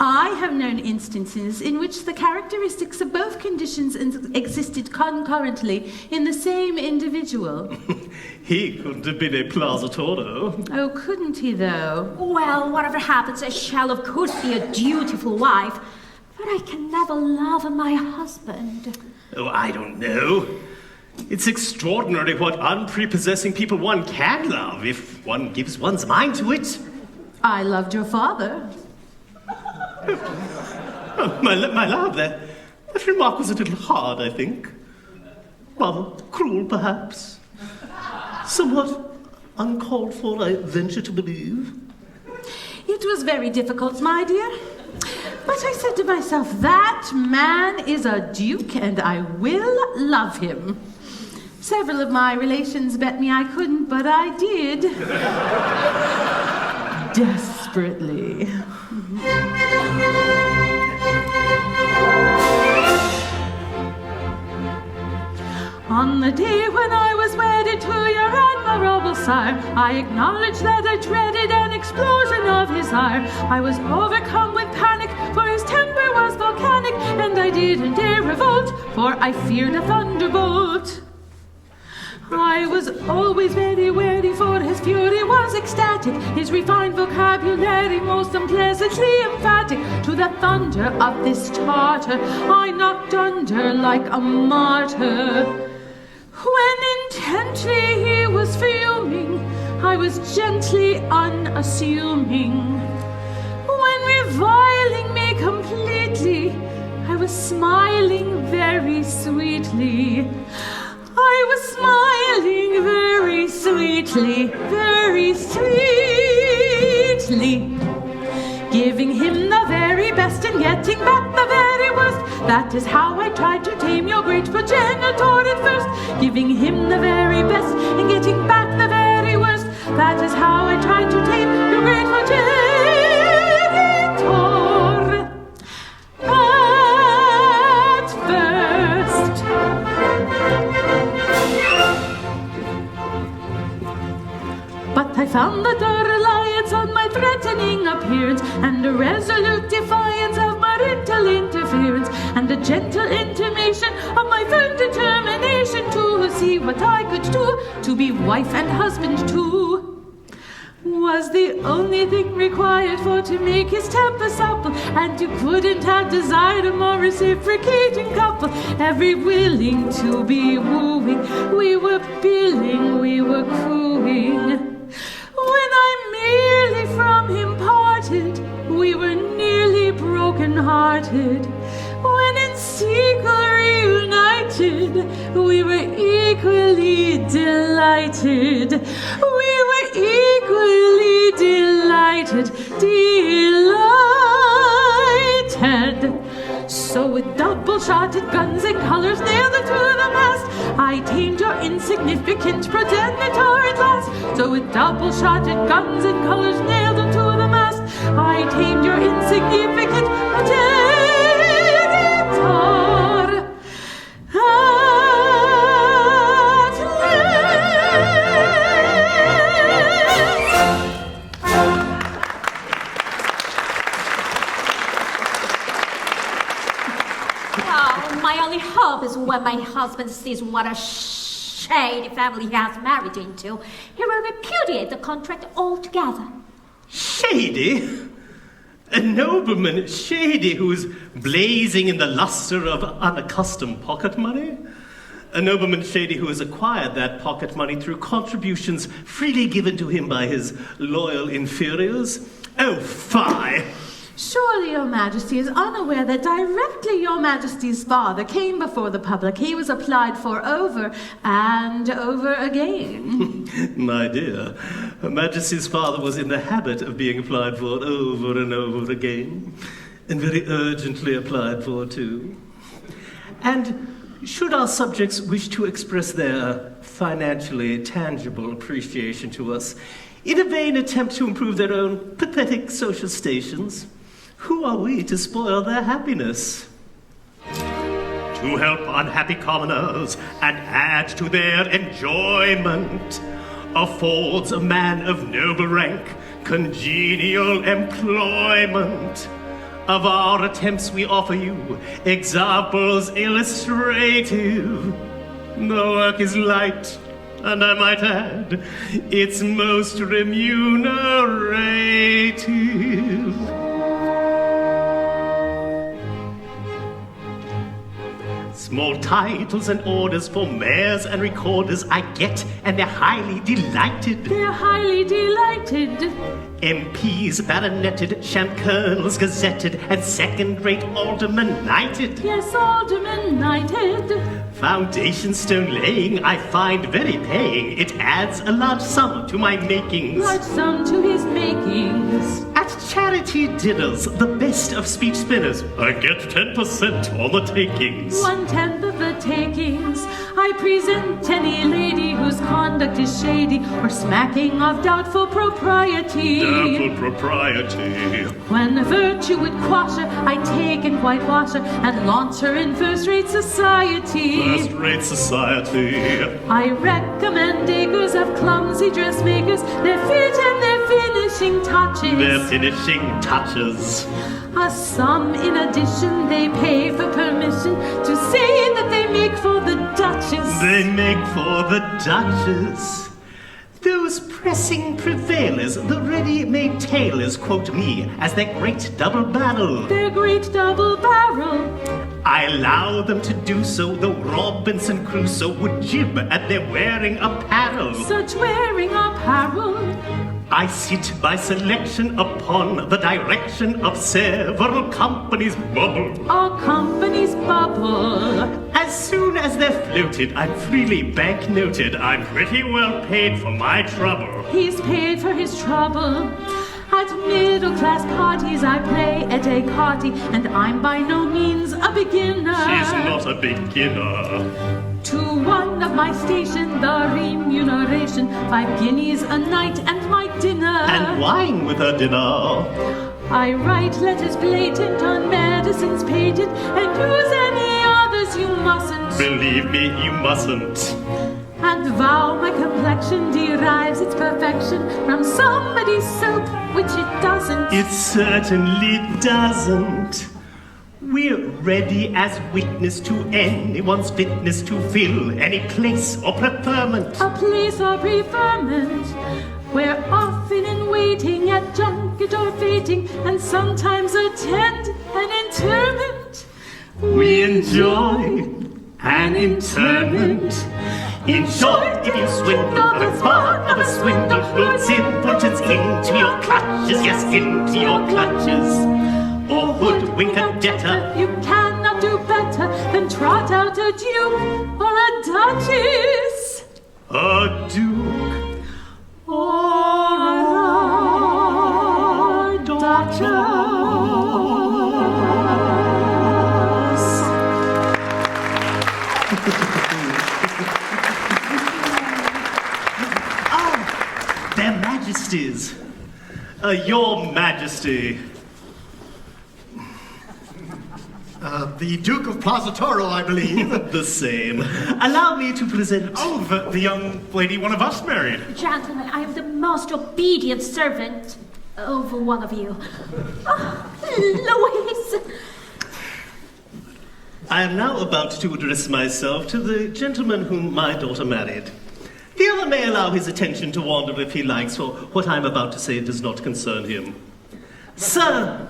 I have known instances in which the characteristics of both conditions existed concurrently in the same individual. He couldn't have been a Plaza Toro. Oh, couldn't he, though? Well, whatever happens, I shall of course be a dutiful wife, but I can never love my husband. Oh, I don't know. It's extraordinary what unprepossessing people one can love if one gives one's mind to it. I loved your father. Oh, my love, that remark was a little hard, I think. rather cruel, perhaps. Somewhat uncalled for, I venture to believe. It was very difficult, my dear. But I said to myself, that man is a duke and I will love him. Several of my relations bet me I couldn't, but I did. Desperately. On the day when I was wedded to your admirable sire, I acknowledge that I dreaded an explosion of his ire. I was overcome with panic, for his temper was volcanic, and I didn't dare revolt, for I feared a thunderbolt. I was always very wary, for his fury was ecstatic, his refined vocabulary most unpleasantly emphatic. To the thunder of this Tartar I knocked under like a martyr. When intently he was fuming, I was gently unassuming. When reviling me completely, I was smiling very sweetly. I was smiling very sweetly, very sweetly, giving him the very best and getting back the very worst. That is how I tried to tame your great progenitor at first. Giving him the very best and getting back the very worst. That is how I tried to tame your great progenitor at first. But I found that a reliance on my threatening appearance, and a resolute defiance of parental interference, and a gentle intimation of my firm determination to see what I could do to be wife and husband too, was the only thing required for to make his temper supple, and you couldn't have desired a more reciprocating couple. Every willing to be wooing, we were billing, we were cooing. When I merely from him parted, we were nearly broken-hearted. When in sequel reunited, we were equally delighted. We were equally delighted, delighted. So with double-shotted guns and colors nailed to the mast, I tamed your insignificant progenitor at last. So with double-shotted guns and colors nailed to the mast, I tamed your insignificant progenitor at My only hope is when my husband sees what a shady family he has married into, he will repudiate the contract altogether. Shady? A nobleman shady who is blazing in the luster of unaccustomed pocket money? A nobleman shady who has acquired that pocket money through contributions freely given to him by his loyal inferiors? Oh, fie! Surely your majesty is unaware that directly your majesty's father came before the public, he was applied for over and over again. My dear, Her Majesty's father was in the habit of being applied for over and over again, and very urgently applied for too. And should our subjects wish to express their financially tangible appreciation to us in a vain attempt to improve their own pathetic social stations, who are we to spoil their happiness? To help unhappy commoners and add to their enjoyment affords a man of noble rank congenial employment. Of our attempts we offer you examples illustrative. The work is light, and I might add, it's most remunerative. Small titles and orders for mayors and recorders I get, and they're highly delighted. They're highly delighted. MPs baroneted, sham colonels gazetted, and second-rate aldermen knighted. Yes, aldermen knighted. Foundation stone laying I find very paying. It adds a large sum to my makings. Large sum to his makings. At charity dinners, the best of speech spinners, I get 10% on the takings. 1/10 of the takings. I present any lady whose conduct is shady or smacking of doubtful propriety. Doubtful propriety. When virtue would quash her, I take and whitewash her and launch her in first-rate society. First-rate society. I recommend acres of clumsy dressmakers, their feet and their finishing touches. Their finishing touches. A sum in addition they pay for permission to say that they make for the Duchess. They make for the Duchess. Those pressing prevailers, the ready-made tailors, quote me as their great double barrel. Their great double barrel. I allow them to do so, though Robinson Crusoe would jib at their wearing apparel. Such wearing apparel. I sit by selection upon the direction of several companies' bubble. All companies bubble. As soon as they're floated, I'm freely banknoted. I'm pretty well paid for my trouble. He's paid for his trouble. At middle-class parties I play at écarté, and I'm by no means a beginner. She's not a beginner. To one of my station, the remuneration, 5 guineas a night and my dinner. And wine with her dinner. I write letters blatant on medicine's patent, and use any others you mustn't. Believe me, you mustn't. And vow my complexion derives its perfection from somebody's soap, which it doesn't. It certainly doesn't. We're ready as witness to anyone's fitness to fill any place or preferment. A place or preferment. We're often in waiting at junket or fating, and sometimes attend an interment. We enjoy an interment. In short, if you swindle the fun of a swindle, Lord simpletons into your clutches, yes, into your clutches. Or hoodwink a debtor. You cannot do better than trot out a duke or a duchess. A duke or a duchess. Their Majesties. Your Majesty. The Duke of Plaza Toro, I believe. The same. Allow me to present... Oh, the young lady one of us married. Gentlemen, I am the most obedient servant of one of you. Louise! I am now about to address myself to the gentleman whom my daughter married. The other may allow his attention to wander if he likes, for what I am about to say does not concern him. Sir,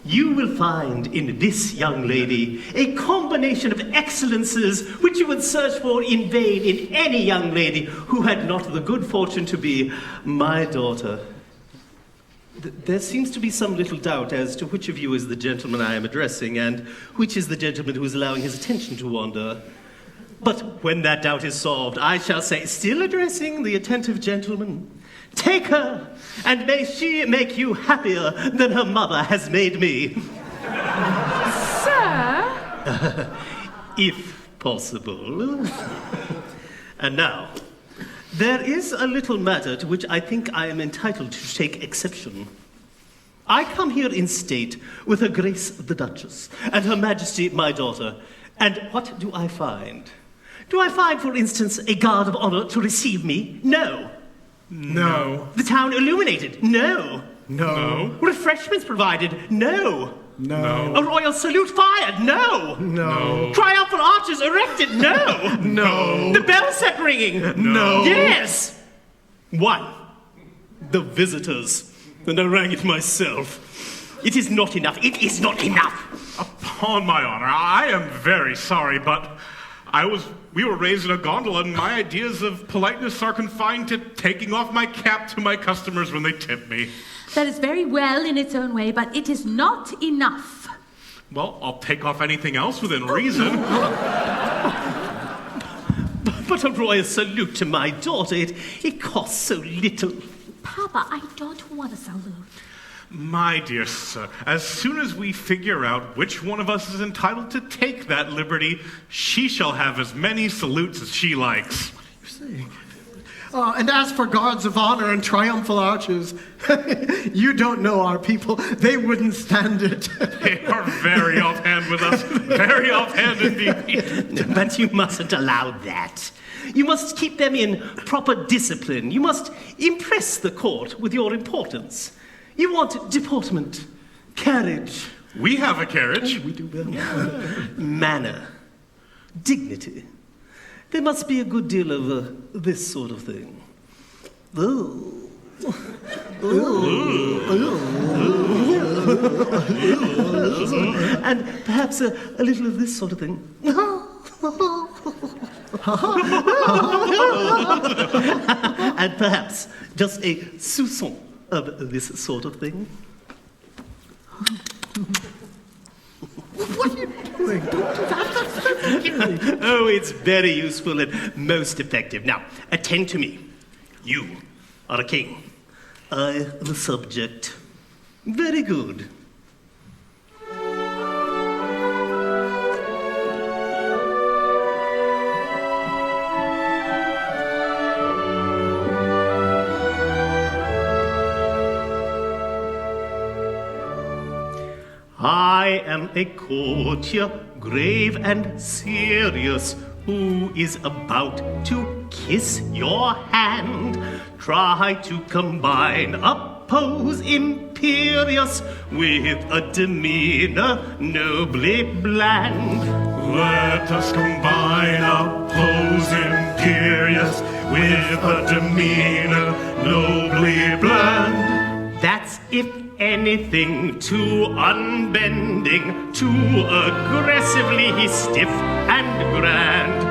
you will find in this young lady a combination of excellences which you would search for in vain in any young lady who had not the good fortune to be my daughter. There seems to be some little doubt as to which of you is the gentleman I am addressing and which is the gentleman who is allowing his attention to wander. But when that doubt is solved, I shall say, still addressing the attentive gentleman, take her, and may she make you happier than her mother has made me. Sir? If possible. And now, there is a little matter to which I think I am entitled to take exception. I come here in state with Her Grace the Duchess and Her Majesty my daughter, and what do I find? Do I find, for instance, a guard of honor to receive me? No. No. The town illuminated? No. No. Refreshments provided? No. No. A royal salute fired? No. No. Triumphal arches erected? No. No. The bell set ringing? No. Yes. One. The visitors. And I rang it myself. It is not enough. It is not enough. Upon my honor, I am very sorry, but we were raised in a gondola, and my ideas of politeness are confined to taking off my cap to my customers when they tip me. That is very well in its own way, but it is not enough. Well, I'll take off anything else within reason. But a royal salute to my daughter, it costs so little. Papa, I don't want a salute. My dear sir, as soon as we figure out which one of us is entitled to take that liberty, she shall have as many salutes as she likes. What are you saying? And as for guards of honor and triumphal arches, you don't know our people. They wouldn't stand it. They are very offhand with us. Very offhand indeed. But you mustn't allow that. You must keep them in proper discipline. You must impress the court with your importance. You want deportment, carriage. We have a carriage. Oh, we do well. Manner, dignity. There must be a good deal of this sort of thing. Ooh. And perhaps a little of this sort of thing. And perhaps just a soupçon of this sort of thing. What are you doing? Don't do that. Oh, it's very useful and most effective. Now, attend to me. You are a king. I am a subject. Very good. I am a courtier, grave and serious, who is about to kiss your hand. Try to combine a pose imperious with a demeanor nobly bland. Let us combine a pose imperious with a demeanor nobly bland. That's if anything too unbending, too aggressively stiff and grand.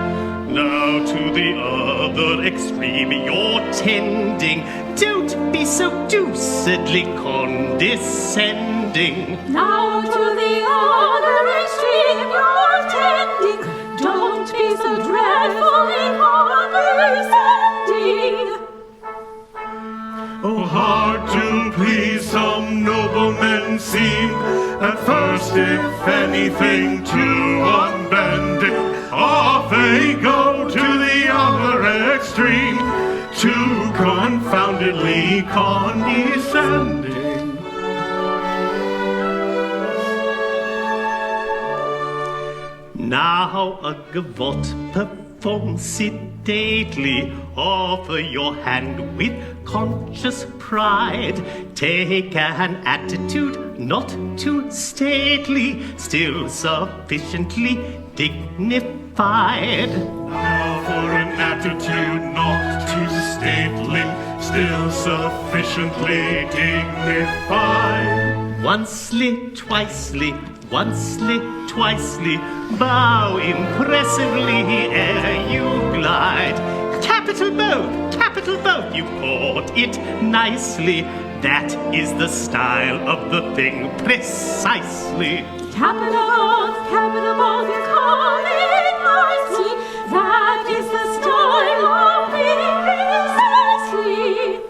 Now to the other extreme you're tending. Don't be so deucedly condescending. Now to the other extreme you're tending. Don't be so dreadfully condescending. Oh, hard to please some noblemen seem, at first, if anything, too unbending. Off they go to the other extreme, too confoundedly condescending. Now a gavotte perform sedately, offer your hand with conscious pride. Take an attitude not too stately, still sufficiently dignified. Now for an attitude not too stately, still sufficiently dignified. Oncely, twicely, oncely, twicely, bow impressively ere you glide. Capital both, you caught it nicely. That is the style of the thing precisely. Capital both, you call it nicely. That is the style of it precisely.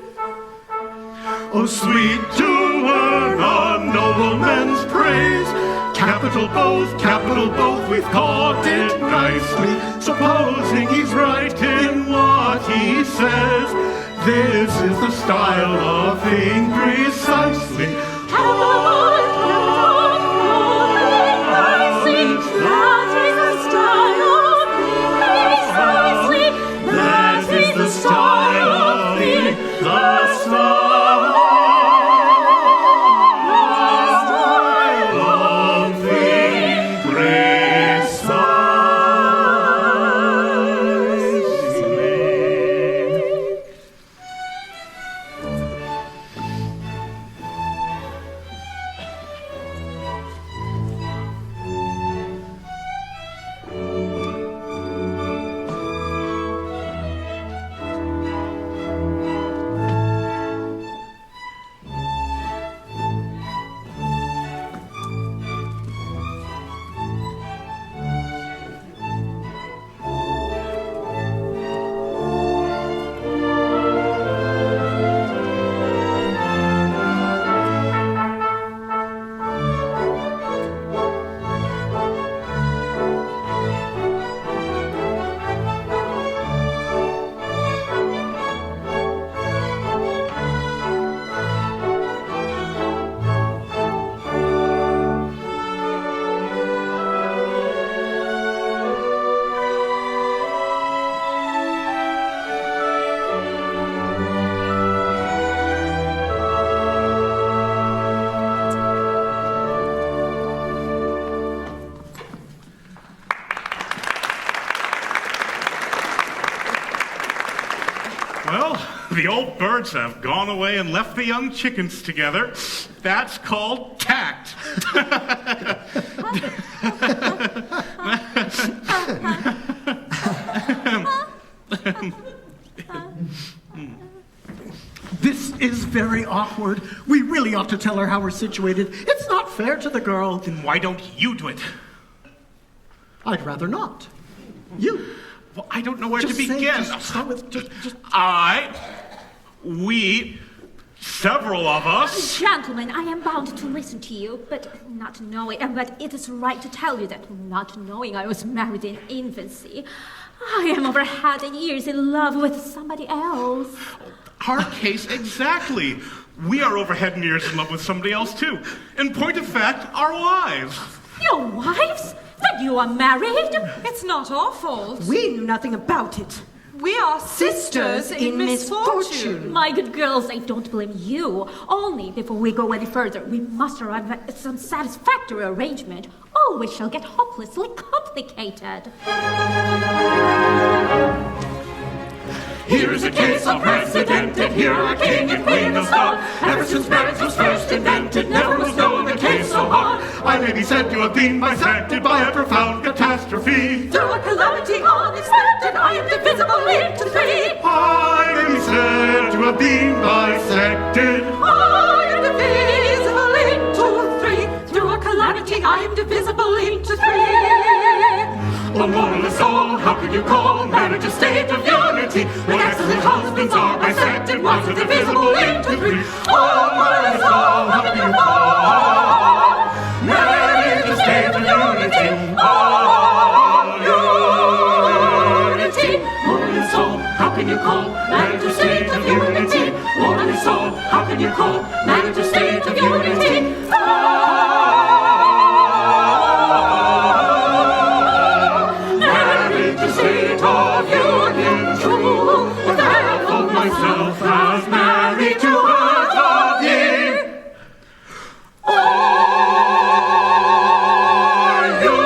Oh, sweet to earn a nobleman's praise. Capital both, we've caught it nicely. Supposing he's right in what he says, this is the style of thing precisely. Capital both, call it nicely. That is the style of it precisely. That is the style of thing, the style. Well, the old birds have gone away and left the young chickens together. That's called tact. This is very awkward. We really ought to tell her how we're situated. It's not fair to the girl. Then why don't you do it? I'd rather not. You. Well, I don't know where Just to say- begin. just start with just. We, several of us. Gentlemen, I am bound to listen to you, but not knowing, but it is right to tell you that not knowing I was married in infancy, I am over head and ears in love with somebody else. Our case exactly. We are over head and ears in love with somebody else too. In point of fact, our wives. Your wives? That you are married? It's not our fault. We knew nothing about it. We are sisters in misfortune. My good girls, I don't blame you. Only before we go any further, we must arrive at some satisfactory arrangement, or we shall get hopelessly complicated. Here is a case unprecedented. Here are king and queen of star. Ever since marriage was first invented, never was known a case so hard. I may be said to have been bisected by a profound catastrophe. Through a calamity unexpected, I am divisible into three. I may be said to have been bisected. I am divisible into three. Through a calamity, I am divisible into three. A moralist soul, how can you call marriage a state of unity when excellent husbands are bisected, wives are divisible into three? Oh, moralist soul, how can you call marriage a state of unity? Oh, unity. Moralist soul, how can you call marriage a state of unity? Moralist soul, how can you call marriage a state of unity? Myself as married to her of ye. Are you?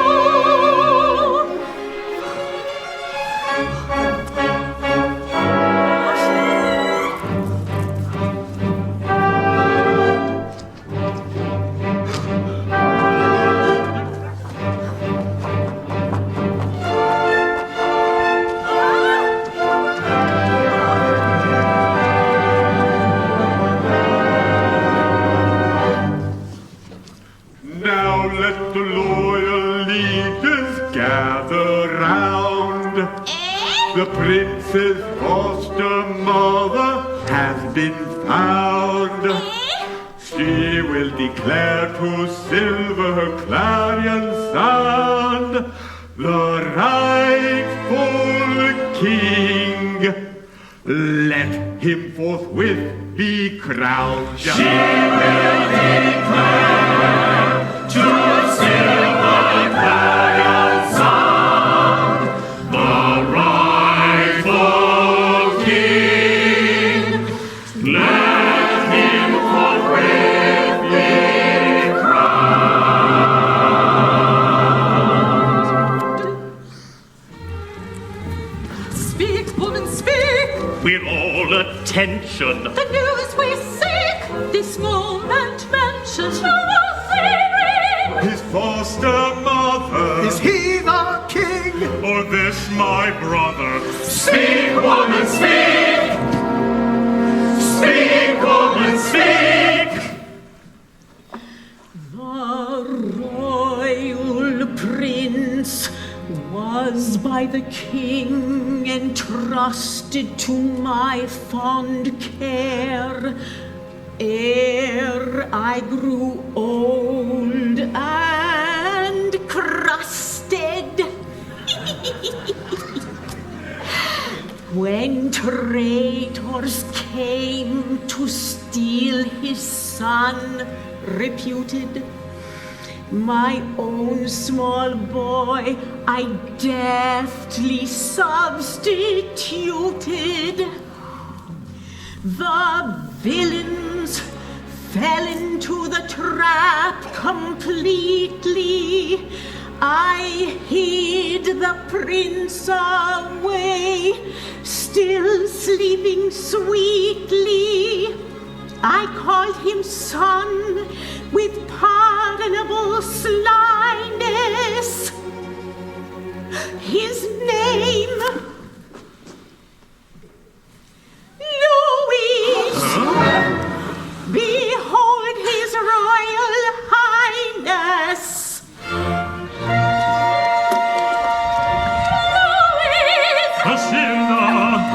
The prince's foster mother has been found. She will declare to silver clarion sound the rightful king. Let him forthwith be crowned. She will declare to silver clarion sound the rightful king. Let him forthwith be crowned. Speak, woman, speak. We're all attention. The news we seek. This moment mentions no His foster mother. Is he the king? Or this my brother? Speak, woman, speak. Speak, woman, speak. The royal prince was by the king entrusted to my fond care. Ere I grew old and crusted, when traitors came to steal his son, reputed my own small boy, I deftly substituted. The villains fell into the trap completely. I hid the prince away, still sleeping sweetly. I called him son with pardonable slyness. His name, Louis. Behold his royal highness.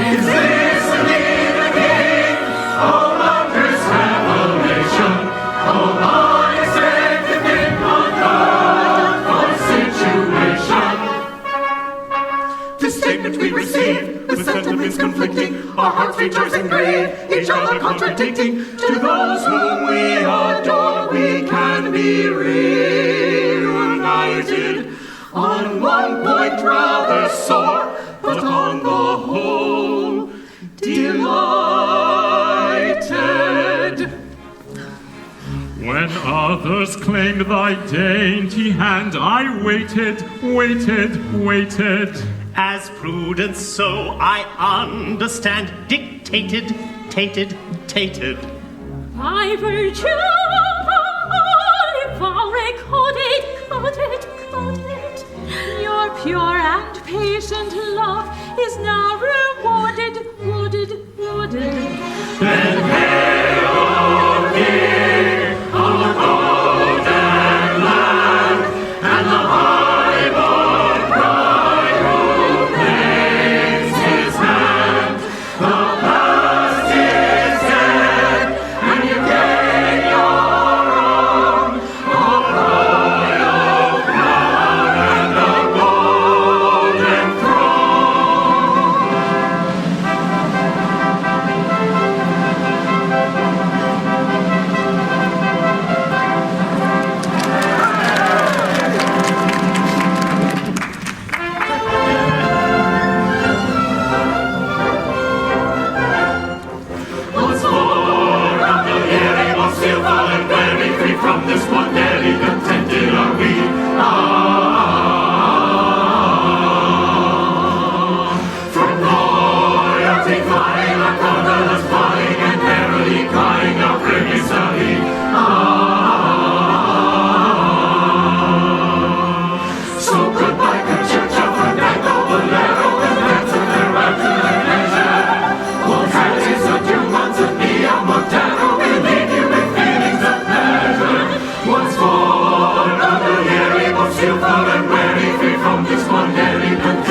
Is this indeed the king? Oh, wondrous revelation! Oh, unexpected thing, uncalled situation. This statement we receive with sentiments conflicting, our hearts rejoice and grieve, each other contradicting. To those whom we adore, we can be reunited on one point rather sore, but on the whole, delighted. When others claimed thy dainty hand, I waited, waited, waited. As prudence, so I understand, dictated, tated, tated. By virtue of olive recorded, coded. Your pure and patient love is now rewarded, wooded. Then hail, O King of the golden land, and the high-born bride who claims his hand. The past is dead, and you gain your own, a royal crown and a golden Once more, Gondolieri, Monsieur Savoyards, free from this one daily contented are we. From royalty flying, our gondolas flying, and merrily crying our Primisahi. So goodbye, good church of Fandango, Bolero, and dance and thereafter and leisure. Old Harry's a few months of me, a Montano, we leave you with feelings of pleasure. Once more, another year, Monsieur Fall and weary, free from this one daily content.